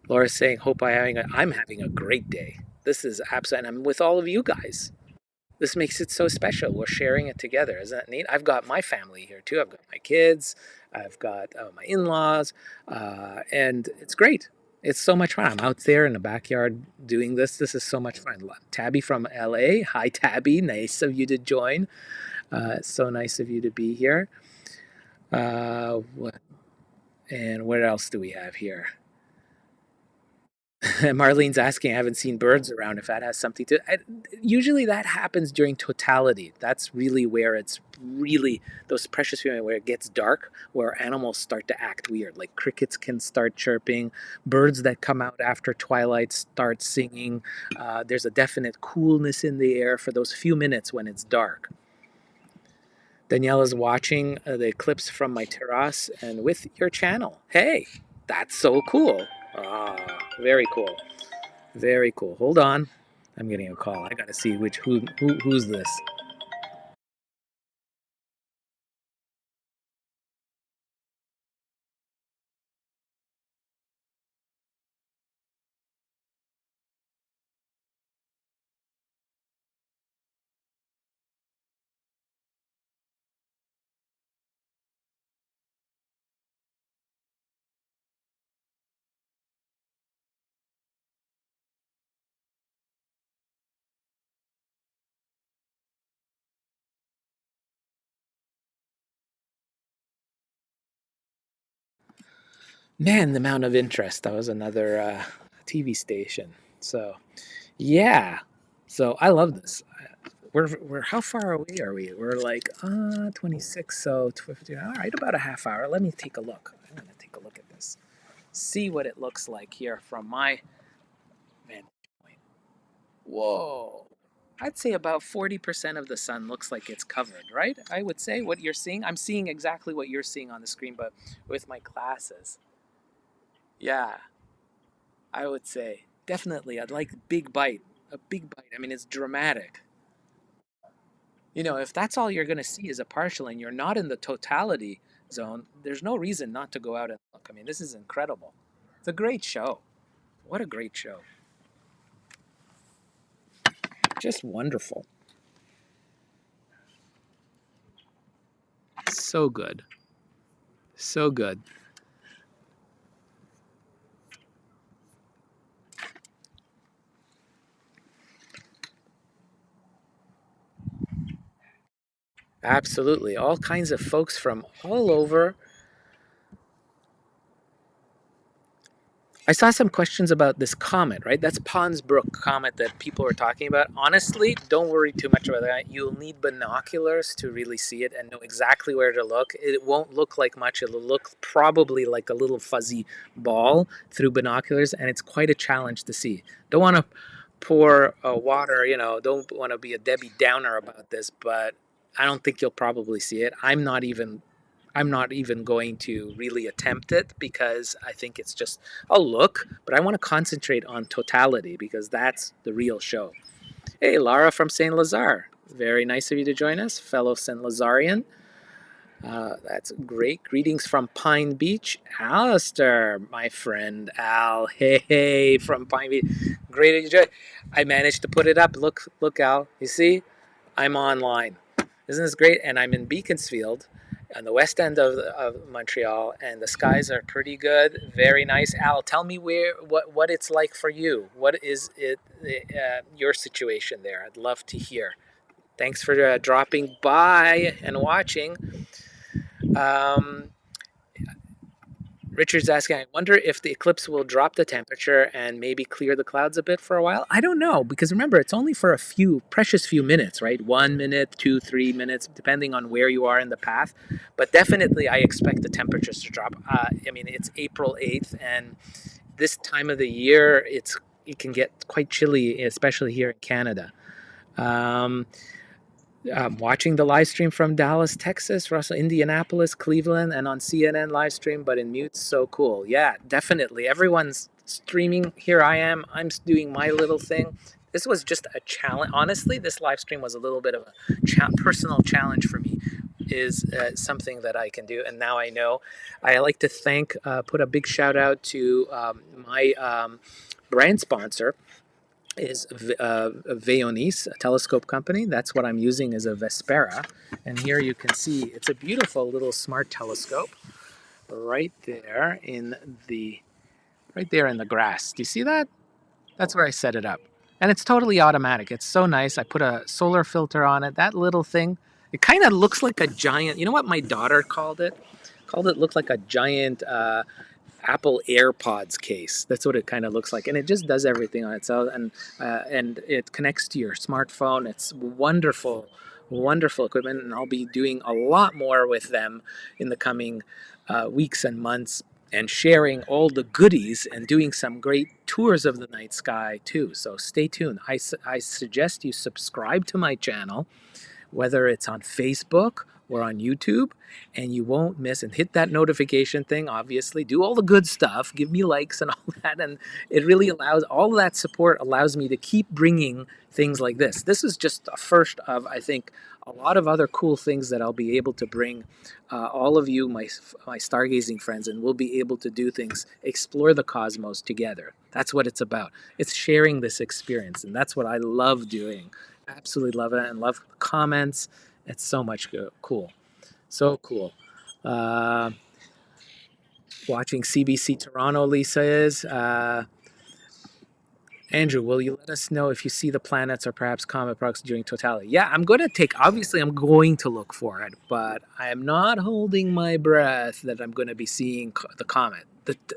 Laura's saying, I'm having a great day. This is absolutely, and I'm with all of you guys. This makes it so special. We're sharing it together. Isn't that neat? I've got my family here too. I've got my kids. I've got my in-laws. And it's great. It's so much fun. I'm out there in the backyard doing this. This is so much fun. Tabby from LA. Hi, Tabby. Nice of you to join. It's so nice of you to be here. And what else do we have here? Marlene's asking, I haven't seen birds around, if that has something to usually that happens during totality. That's really where it's really those precious moments where it gets dark, where animals start to act weird. Like crickets can start chirping, birds that come out after twilight start singing. There's a definite coolness in the air for those few minutes when it's dark. Danielle is watching the eclipse from my terrace and with your channel. Hey, that's so cool. Very cool. Very cool. Hold on. I'm getting a call. I gotta see who's this. Man, the amount of interest. That was another TV station. So yeah. So I love this. We're how far away are we? We're like 26, so 50. All right, about a half hour. Let me take a look. I'm gonna take a look at this. See what it looks like here from my vantage point. Whoa. I'd say about 40% of the sun looks like it's covered, right? I would say what you're seeing. I'm seeing exactly what you're seeing on the screen, but with my glasses. Yeah, I would say definitely. I'd like big bite, a big bite. I mean, it's dramatic. If that's all you're going to see is a partial and you're not in the totality zone, there's no reason not to go out and look. I mean, this is incredible. It's a great show. What a great show. Just wonderful. So good. So good. Absolutely. All kinds of folks from all over I saw some questions about this comet, right? That's Pons Brook comet that people were talking about. Honestly, don't worry too much about that. You'll need binoculars to really see it and know exactly where to look. It won't look like much. It'll look probably like a little fuzzy ball through binoculars, and it's quite a challenge to see. Don't want to pour water, don't want to be a Debbie Downer about this, but I don't think you'll probably see it. I'm not even going to really attempt it because I think it's just a look, but I want to concentrate on totality because that's the real show. Hey, Lara from St. Lazare. Very nice of you to join us, fellow St. Lazarian. That's great. Greetings from Pine Beach. Alistair, my friend Al. Hey, from Pine Beach. Great to join. I managed to put it up. Look, Al. You see? I'm online. Isn't this great? And I'm in Beaconsfield on the west end of Montreal, and the skies are pretty good. Very nice. Al, tell me what it's like for you. What is it your situation there? I'd love to hear. Thanks for dropping by and watching. Um, Richard's asking, I wonder if the eclipse will drop the temperature and maybe clear the clouds a bit for a while. I don't know, because remember, it's only for a precious few minutes, right? 1 minute, 2, 3 minutes, depending on where you are in the path. But definitely, I expect the temperatures to drop. I mean, it's April 8th, and this time of the year, it can get quite chilly, especially here in Canada. Um, watching the live stream from Dallas, Texas, Russell, Indianapolis, Cleveland, and on CNN live stream, but in mute. So cool. Yeah, definitely. Everyone's streaming. Here I am. I'm doing my little thing. This was just a challenge. Honestly, this live stream was a little bit of a personal challenge for me. Is something that I can do, and now I know. I like to put a big shout out to my brand sponsor, is Veonis, a telescope company. That's what I'm using as a Vespera. And here you can see it's a beautiful little smart telescope right there in the grass. Do you see that? That's where I set it up. And it's totally automatic. It's so nice. I put a solar filter on it. That little thing, it kind of looks like a giant, you know what my daughter called it? Called it looked like a giant Apple AirPods case. That's what it kind of looks like, and it just does everything on its own, and it connects to your smartphone. It's wonderful, wonderful equipment, and I'll be doing a lot more with them in the coming weeks and months, and sharing all the goodies and doing some great tours of the night sky too. So stay tuned. I suggest you subscribe to my channel, whether it's on Facebook or on YouTube, and you won't miss, and hit that notification thing, obviously. Do all the good stuff, give me likes and all that, and it really allows, all of that support allows me to keep bringing things like this. This is just a first of, I think, a lot of other cool things that I'll be able to bring all of you, my stargazing friends, and we'll be able to do things, explore the cosmos together. That's what it's about. It's sharing this experience, and that's what I love doing. Absolutely love it, and love comments. It's so much cool. So cool. Uh, Watching CBC Toronto, Lisa is. Andrew, will you let us know if you see the planets or perhaps comet products during totality? Yeah, obviously, I'm going to look for it, but I am not holding my breath that I'm going to be seeing the comet.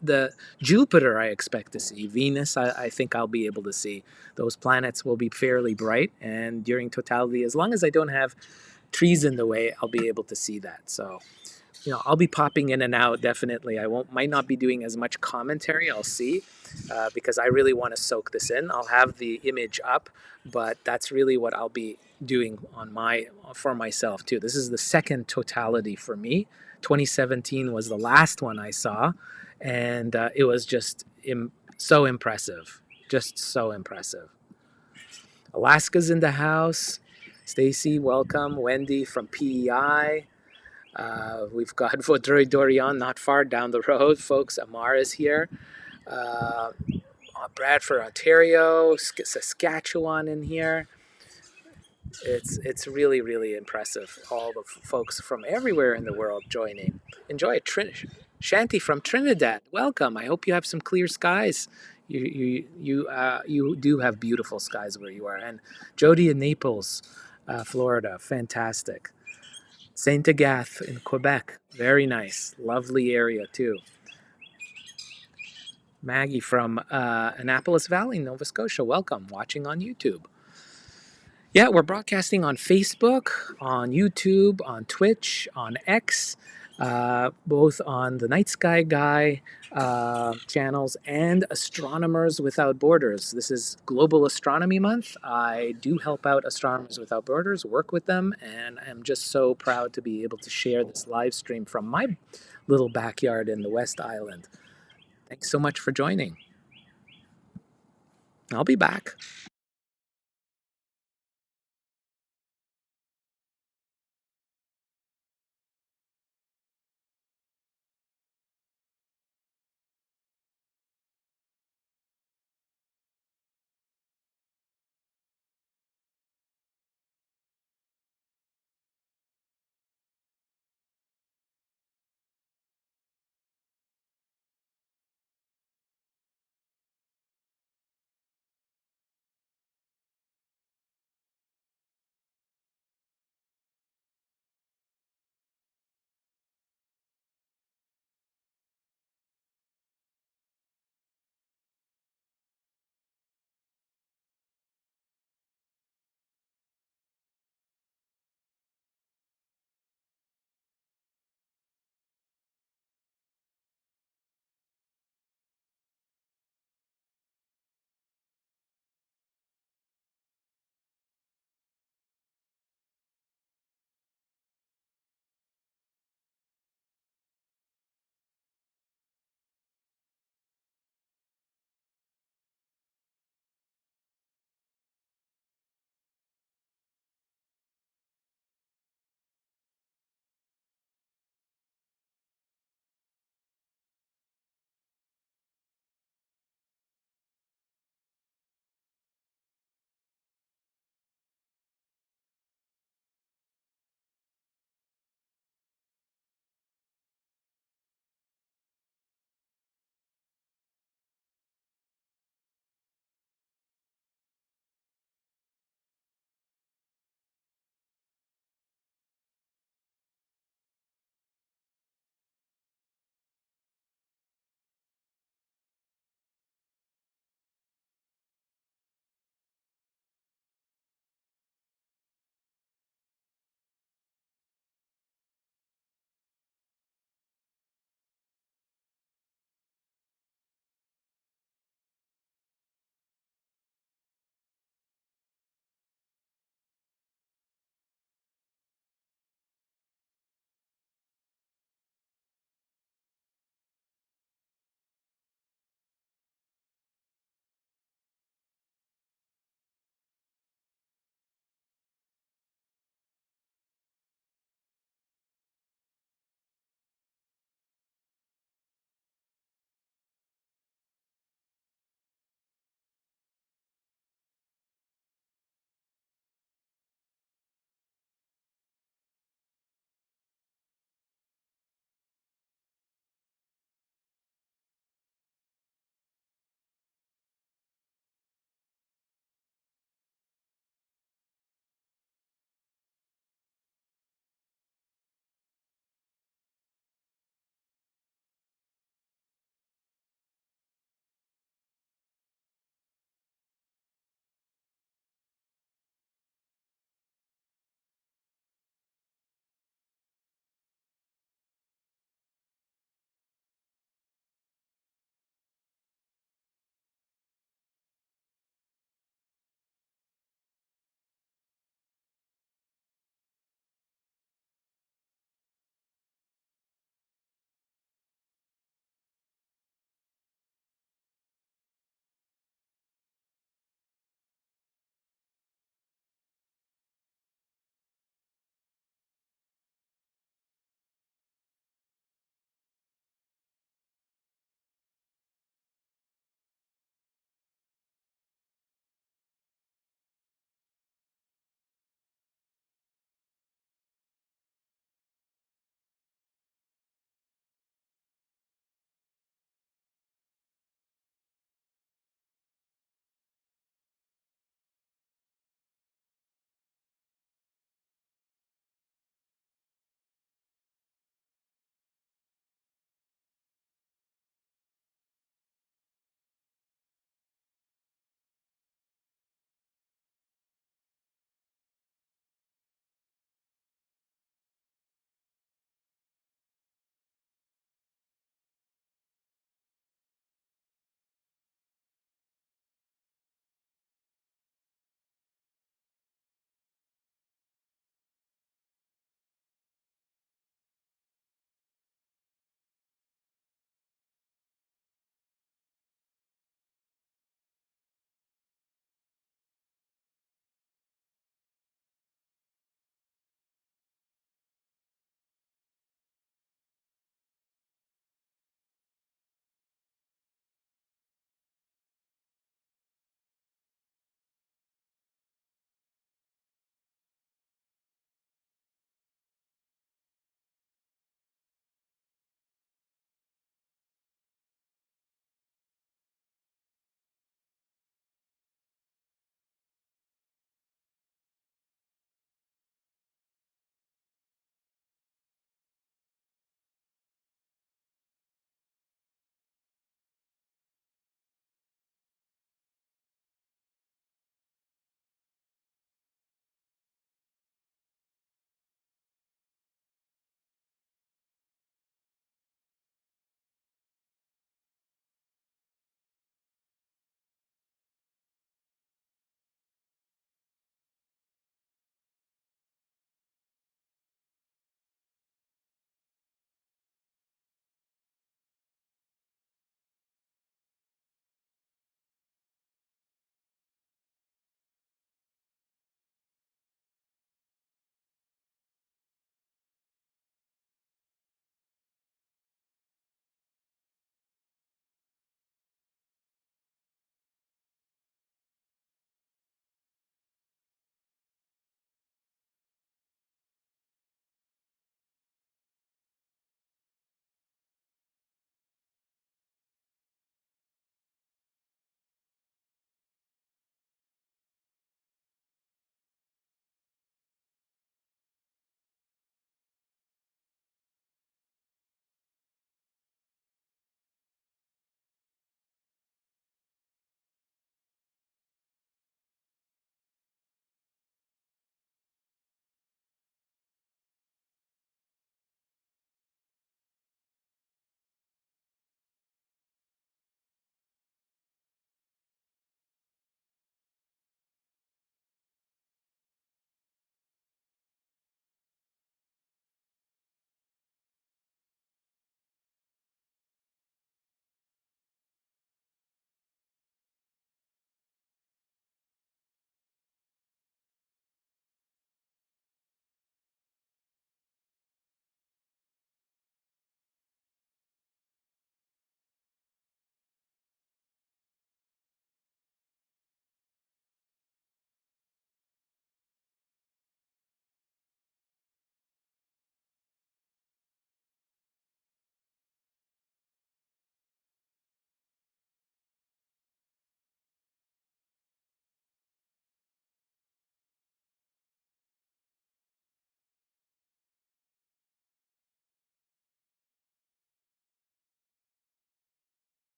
The Jupiter, I expect to see. Venus, I think I'll be able to see. Those planets will be fairly bright, and during totality, as long as I don't have trees in the way, I'll be able to see that. So, I'll be popping in and out, definitely. Might not be doing as much commentary. I'll see, because I really want to soak this in. I'll have the image up, but that's really what I'll be doing for myself too. This is the second totality for me. 2017 was the last one I saw, and it was just so impressive. Just so impressive. Alaska's in the house. Stacy, welcome. Wendy from PEI. We've got Vaudreuil Dorion not far down the road, folks. Amar is here. Uh, Bradford, Ontario, Saskatchewan in here. It's really, really impressive. All the folks from everywhere in the world joining. Enjoy it. Shanti from Trinidad, welcome. I hope you have some clear skies. You do have beautiful skies where you are. And Jody in Naples, Florida, fantastic. Saint Agathe in Quebec, very nice, lovely area too. Maggie from Annapolis Valley, Nova Scotia. Welcome, watching on YouTube. Yeah, we're broadcasting on Facebook, on YouTube, on Twitch, on X, both on the Night Sky Guy channels and Astronomers Without Borders. This is Global Astronomy Month. I do help out Astronomers Without Borders, work with them, and I'm just so proud to be able to share this live stream from my little backyard in the West Island. Thanks so much for joining. I'll be back.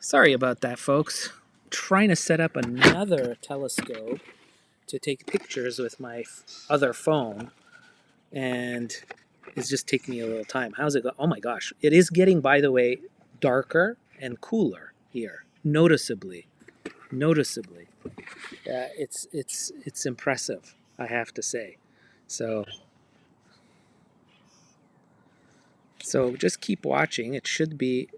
Sorry about that, folks. I'm trying to set up another telescope to take pictures with my other phone, and it's just taking me a little time. How's it go? Oh my gosh. It is getting, by the way, darker and cooler here, noticeably. Noticeably. It's impressive, I have to say. So just keep watching. It should be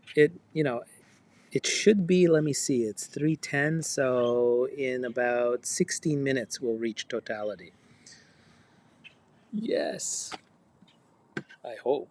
it should be, let me see, it's 3:10, so in about 16 minutes we'll reach totality. Yes. I hope.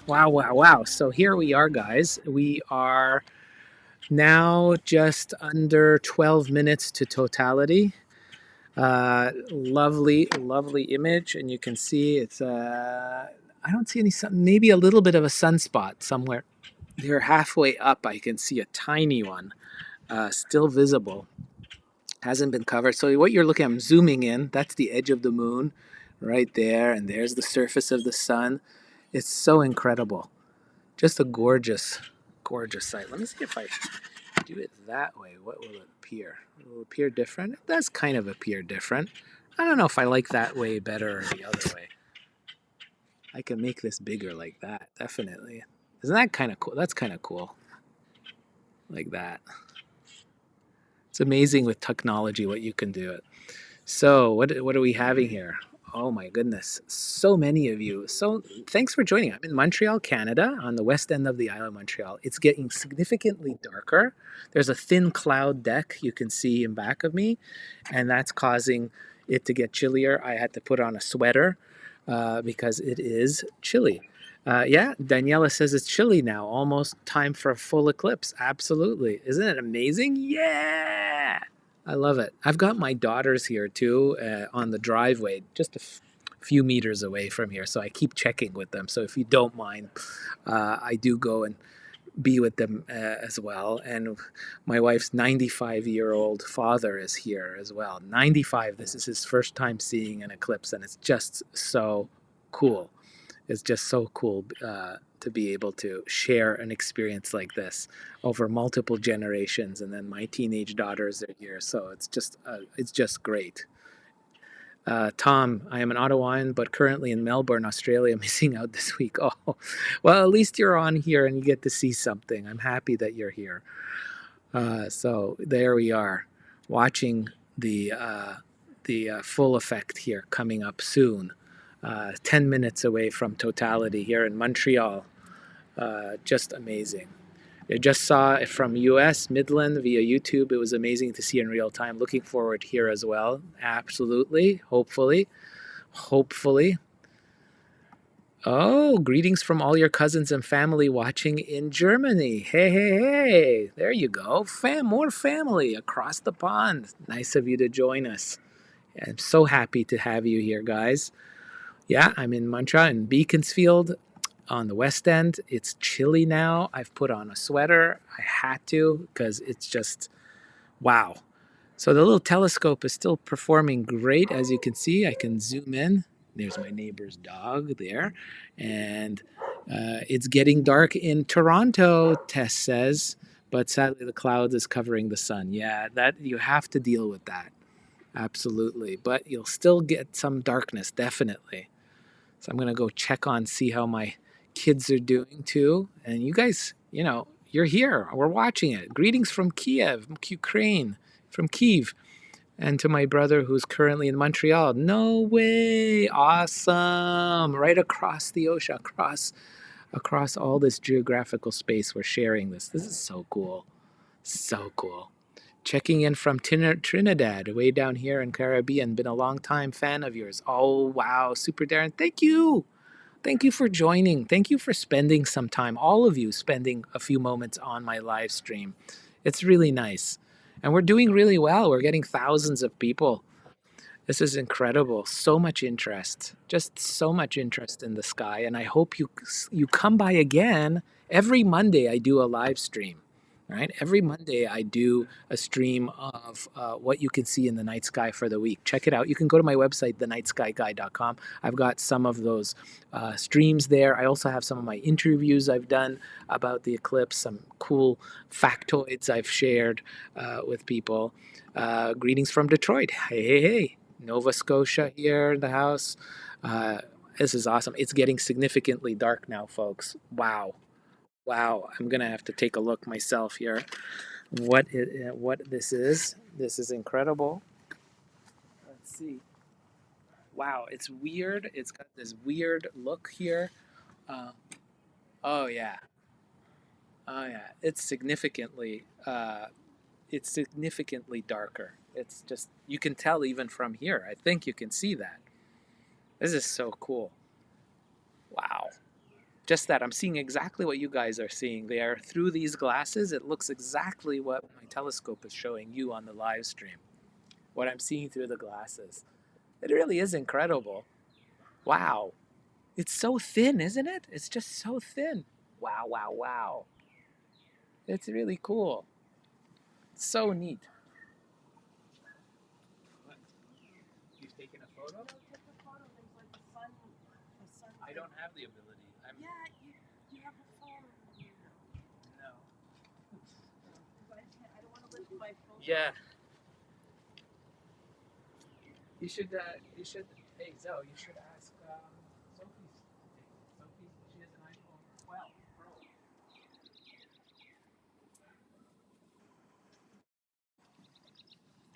Wow, wow, wow. So here we are, guys. We are now just under 12 minutes to totality. Lovely, lovely image. And you can see it's I don't see any sun. Maybe a little bit of a sunspot somewhere. They're halfway up. I can see a tiny one, still visible. Hasn't been covered. So what you're looking at, I'm zooming in. That's the edge of the moon, right there, and there's the surface of the sun. It's so incredible. Just a gorgeous, gorgeous sight. Let me see if I do it that way. What will it appear? Will it appear different? It does kind of appear different. I don't know if I like that way better or the other way. I can make this bigger like that, definitely. Isn't that kind of cool? That's kind of cool, like that. It's amazing with technology what you can do. So, what are we having here? Oh my goodness, so many of you. So, thanks for joining. I'm in Montreal, Canada, on the west end of the island of Montreal. It's getting significantly darker. There's a thin cloud deck you can see in back of me, and that's causing it to get chillier. I had to put on a sweater because it is chilly. Yeah, Daniela says it's chilly now, almost time for a full eclipse. Absolutely. Isn't it amazing? Yeah. I love it. I've got my daughters here too on the driveway, just a few meters away from here. So I keep checking with them. So if you don't mind, I do go and be with them as well. And my wife's 95-year-old father is here as well. 95. This is his first time seeing an eclipse, and it's just so cool. It's just so cool to be able to share an experience like this over multiple generations. And then my teenage daughters are here, so it's just great. Tom, I am an Ottawan, but currently in Melbourne, Australia, missing out this week. Oh, well, at least you're on here and you get to see something. I'm happy that you're here. So there we are, watching the full effect here coming up soon. 10 minutes away from Totality here in Montreal. Just amazing. I just saw it from US, Midland via YouTube. It was amazing to see in real time. Looking forward here as well. Absolutely. Hopefully. Hopefully. Oh, greetings from all your cousins and family watching in Germany. Hey, hey, hey. There you go. More family across the pond. Nice of you to join us. I'm so happy to have you here, guys. Yeah, I'm in Montreal in Beaconsfield on the west end. It's chilly now. I've put on a sweater. I had to because it's just wow. So the little telescope is still performing great. As you can see, I can zoom in. There's my neighbor's dog there. And it's getting dark in Toronto, Tess says. But sadly, the clouds is covering the sun. Yeah, that you have to deal with that. Absolutely. But you'll still get some darkness, definitely. So I'm going to go check on, see how my kids are doing too. And you guys, you're here. We're watching it. Greetings from Kiev, Ukraine, from Kiev. And to my brother who's currently in Montreal. No way. Awesome. Right across the ocean, across all this geographical space, we're sharing this. This is so cool. So cool. Checking in from Trinidad, way down here in Caribbean. Been a long time fan of yours. Oh, wow. Super Darren. Thank you. Thank you for joining. Thank you for spending some time, all of you spending a few moments on my live stream. It's really nice. And we're doing really well. We're getting thousands of people. This is incredible. So much interest. Just so much interest in the sky. And I hope you come by again. Every Monday I do a live stream. Right? Every Monday, I do a stream of what you can see in the night sky for the week. Check it out. You can go to my website, thenightskyguy.com. I've got some of those streams there. I also have some of my interviews I've done about the eclipse, some cool factoids I've shared with people. Greetings from Detroit. Hey, hey, hey. Nova Scotia here in the house. This is awesome. It's getting significantly dark now, folks. Wow. Wow, I'm gonna have to take a look myself here. What this is? This is incredible. Let's see. Wow, it's weird. It's got this weird look here. Uh, oh yeah, oh yeah. It's significantly darker. It's just you can tell even from here. I think you can see that. This is so cool. Wow. Just that I'm seeing exactly what you guys are seeing there through these glasses. It looks exactly what my telescope is showing you on the live stream. What I'm seeing through the glasses. It really is incredible. Wow. It's so thin, isn't it? It's just so thin. Wow, wow, wow. It's really cool. So neat. What? You've taken a photo? Take the photo. There's like the sun. I don't have the ability. Yeah, you have a phone. No. I don't want to lift my phone. Yeah. You should. Hey Zoe, you should ask Sophie. Sophie, she has an iPhone 12 Pro.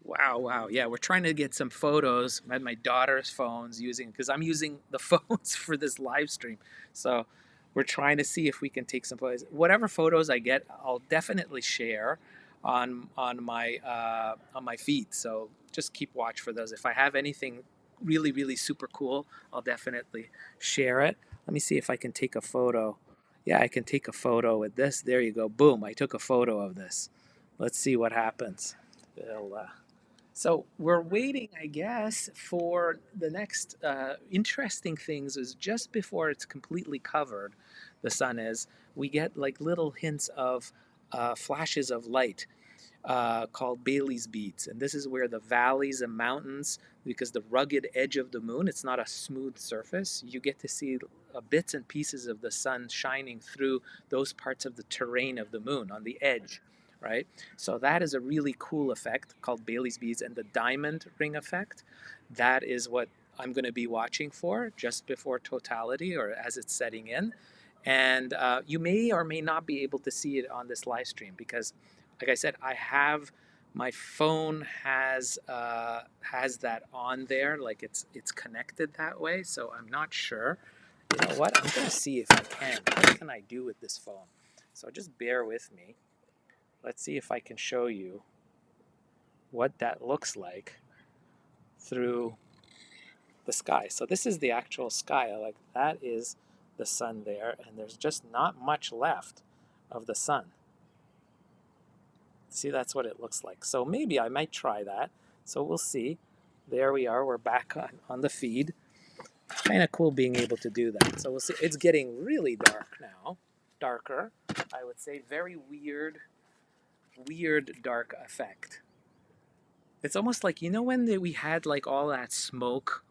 Wow, wow. Yeah, we're trying to get some photos at my daughter's phones using, because I'm using the phones for this live stream. So we're trying to see if we can take some photos. Whatever photos I get, I'll definitely share on my feed. So just keep watch for those. If I have anything really, really super cool, I'll definitely share it. Let me see if I can take a photo. Yeah, I can take a photo with this. There you go. Boom, I took a photo of this. Let's see what happens. So we're waiting, I guess, for the next interesting things. Is just before it's completely covered, the sun is. We get like little hints of flashes of light called Bailey's beads, and this is where the valleys and mountains, because the rugged edge of the moon, it's not a smooth surface. You get to see bits and pieces of the sun shining through those parts of the terrain of the moon on the edge, right? So that is a really cool effect called Bailey's beads, and the diamond ring effect. That is what I'm going to be watching for just before totality or as it's setting in. And you may or may not be able to see it on this live stream because, like I said, I have my phone has that on there, like it's connected that way. So I'm not sure. You know what? I'm gonna see if I can. What can I do with this phone? So just bear with me. Let's see if I can show you what that looks like through the sky. So this is the actual sky. Like that is the sun there, and there's just not much left of the sun. See, that's what it looks like. So maybe I might try that. So we'll see. There we are. We're back on the feed. It's kind of cool being able to do that. So we'll see. It's getting really dark now. Darker, I would say. Very weird, weird dark effect. It's almost like, you know, when we had like all that smoke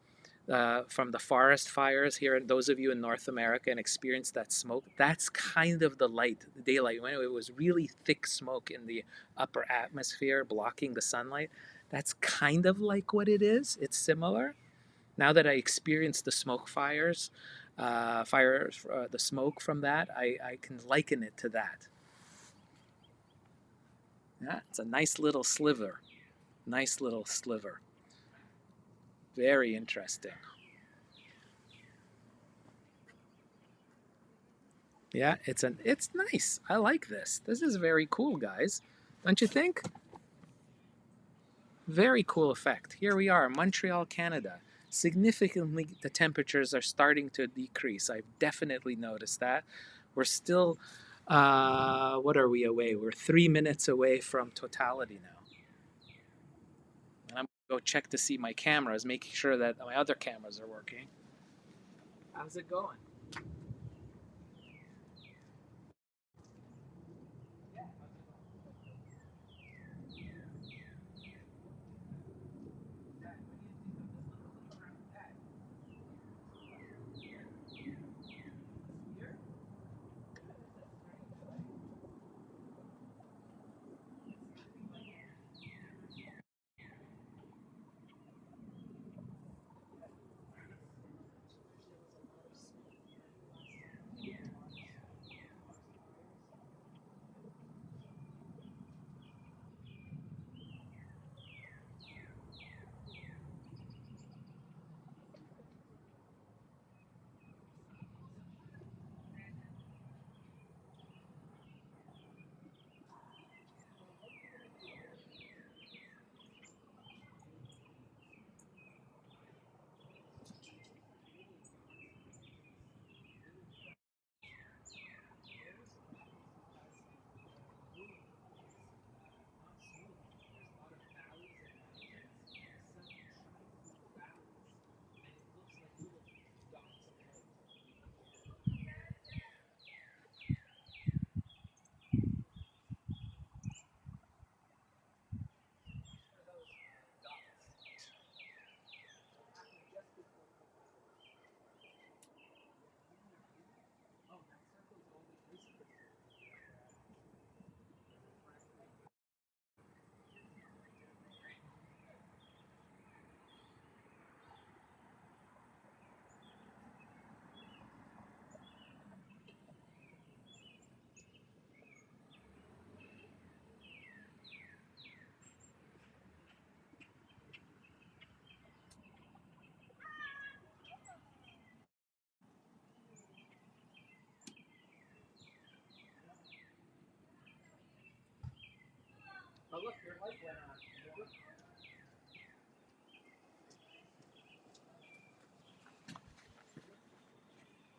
from the forest fires here, those of you in North America and experienced that smoke, that's kind of the light, the daylight, when it was really thick smoke in the upper atmosphere blocking the sunlight. That's kind of like what it is. It's similar. Now that I experienced the smoke the smoke from that, I can liken it to that. Yeah, it's a nice little sliver. Nice little sliver. Very interesting. Yeah, it's nice. I like this. This is very cool, guys. Don't you think? Very cool effect. Here we are, Montreal, Canada. Significantly, the temperatures are starting to decrease. I've definitely noticed that. We're still, what are we away? We're 3 minutes away from totality now. And I'm going to go check to see my cameras, making sure that my other cameras are working. How's it going?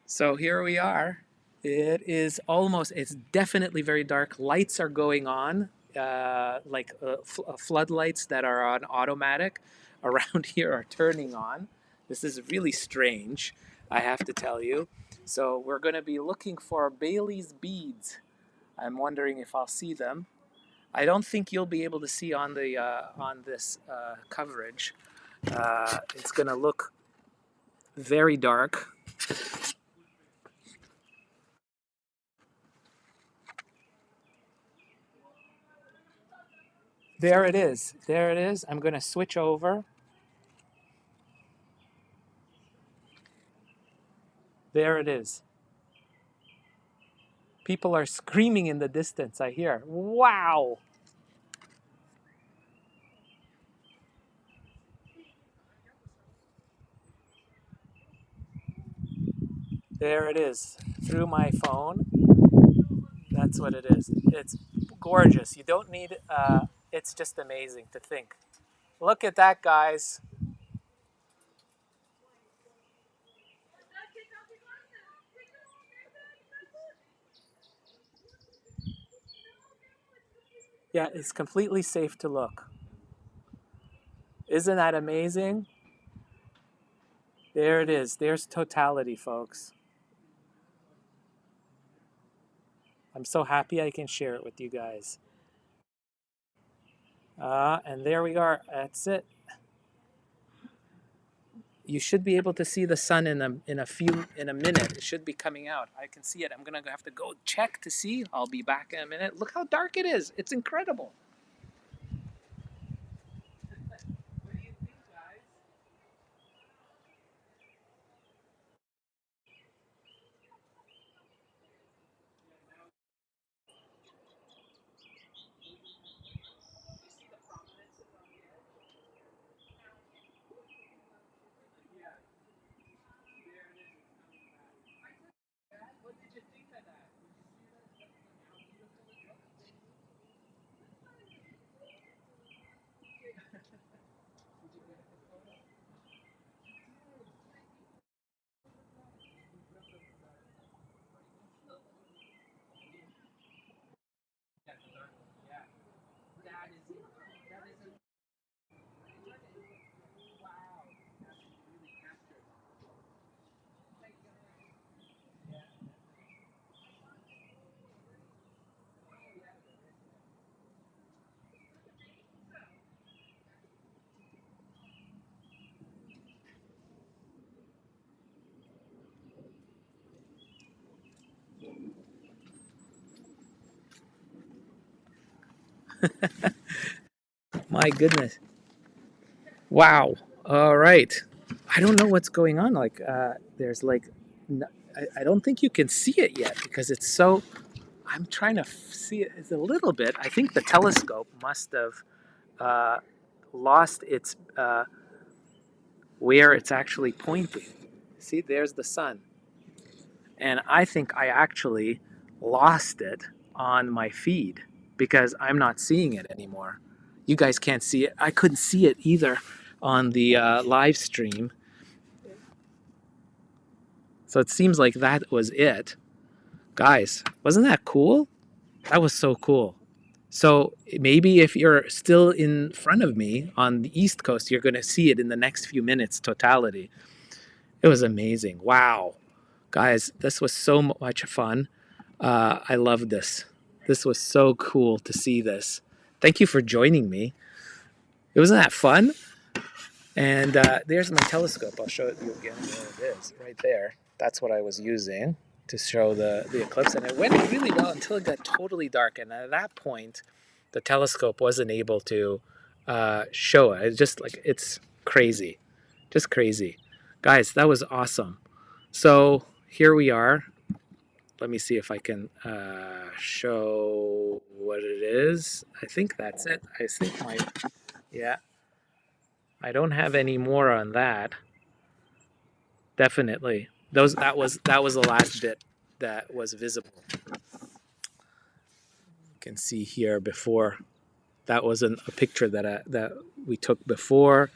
So here we are. It's definitely very dark. Lights are going on, floodlights that are on automatic around here are turning on. This is really strange, I have to tell you. So we're going to be looking for Bailey's beads. I'm wondering if I'll see them. I don't think you'll be able to see on the on this coverage. It's going to look very dark. There it is. There it is. I'm going to switch over. There it is. People are screaming in the distance, I hear. Wow! There it is. Through my phone. That's what it is. It's gorgeous. You don't need, it's just amazing to think. Look at that, guys. Yeah, it's completely safe to look. Isn't that amazing? There it is. There's Totality, folks. I'm so happy I can share it with you guys. And there we are. That's it. You should be able to see the sun in a minute. It should be coming out. I can see it. I'm gonna have to go check to see. I'll be back in a minute. Look how dark it is. It's incredible. What do you think, guys? You see the prominences on the edge? Yeah, there it is. It's coming back. What did you think of that? Yeah, that is it. That is a wow. That's really captured. My goodness. Wow. All right. I don't know what's going on. There's like, I don't think you can see it yet because it's so. I'm trying to see it. It's a little bit. I think the telescope must have uh, lost its where it's actually pointing. See, there's the sun, and I think I actually lost it on my feed because I'm not seeing it anymore. You guys can't see it. I couldn't see it either on the live stream. So it seems like that was it. Guys, wasn't that cool? That was so cool. So maybe if you're still in front of me on the East Coast, you're going to see it in the next few minutes, Totality. It was amazing. Wow. Guys, this was so much fun. I loved this. This was so cool to see this. Thank you for joining me. It wasn't that fun. And there's my telescope. I'll show it you again where it is, right there. That's what I was using to show the eclipse. And it went really well until it got totally dark. And at that point, the telescope wasn't able to show it. It's just like, it's crazy. Just crazy. Guys, that was awesome. So here we are. Let me see if I can show what it is. I think that's it. I think yeah. I don't have any more on that. Definitely. That was the last bit that was visible. You can see here before. That wasn't a picture that we took before.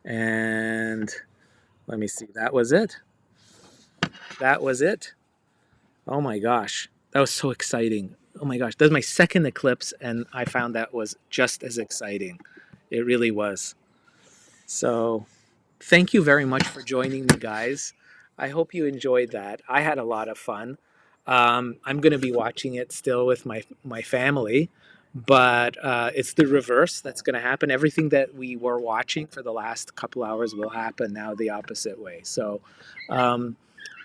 And let me see. That was it. That was it. Oh my gosh. That was so exciting. Oh my gosh. That's my second eclipse, and I found that was just as exciting. It really was. So thank you very much for joining me, guys. I hope you enjoyed that. I had a lot of fun. I'm going to be watching it still with my family, but it's the reverse that's going to happen. Everything that we were watching for the last couple hours will happen now the opposite way. So um,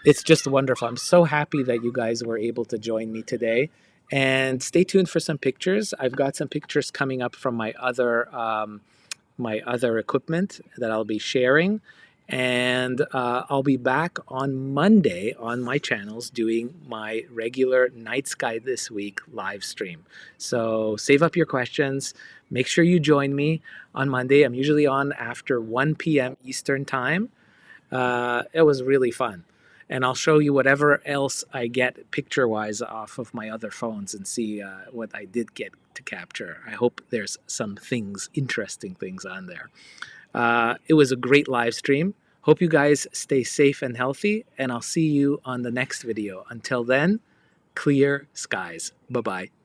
it's just wonderful. I'm so happy that you guys were able to join me today. And stay tuned for some pictures. I've got some pictures coming up from my other equipment that I'll be sharing. And I'll be back on Monday on my channels doing my regular Night Sky This Week live stream. So save up your questions. Make sure you join me on Monday. I'm usually on after 1 p.m. Eastern Time. It was really fun. And I'll show you whatever else I get picture wise off of my other phones and see what I did get to capture. I hope there's some things, interesting things on there. It was a great live stream. Hope you guys stay safe and healthy, and I'll see you on the next video. Until then, clear skies. Bye bye.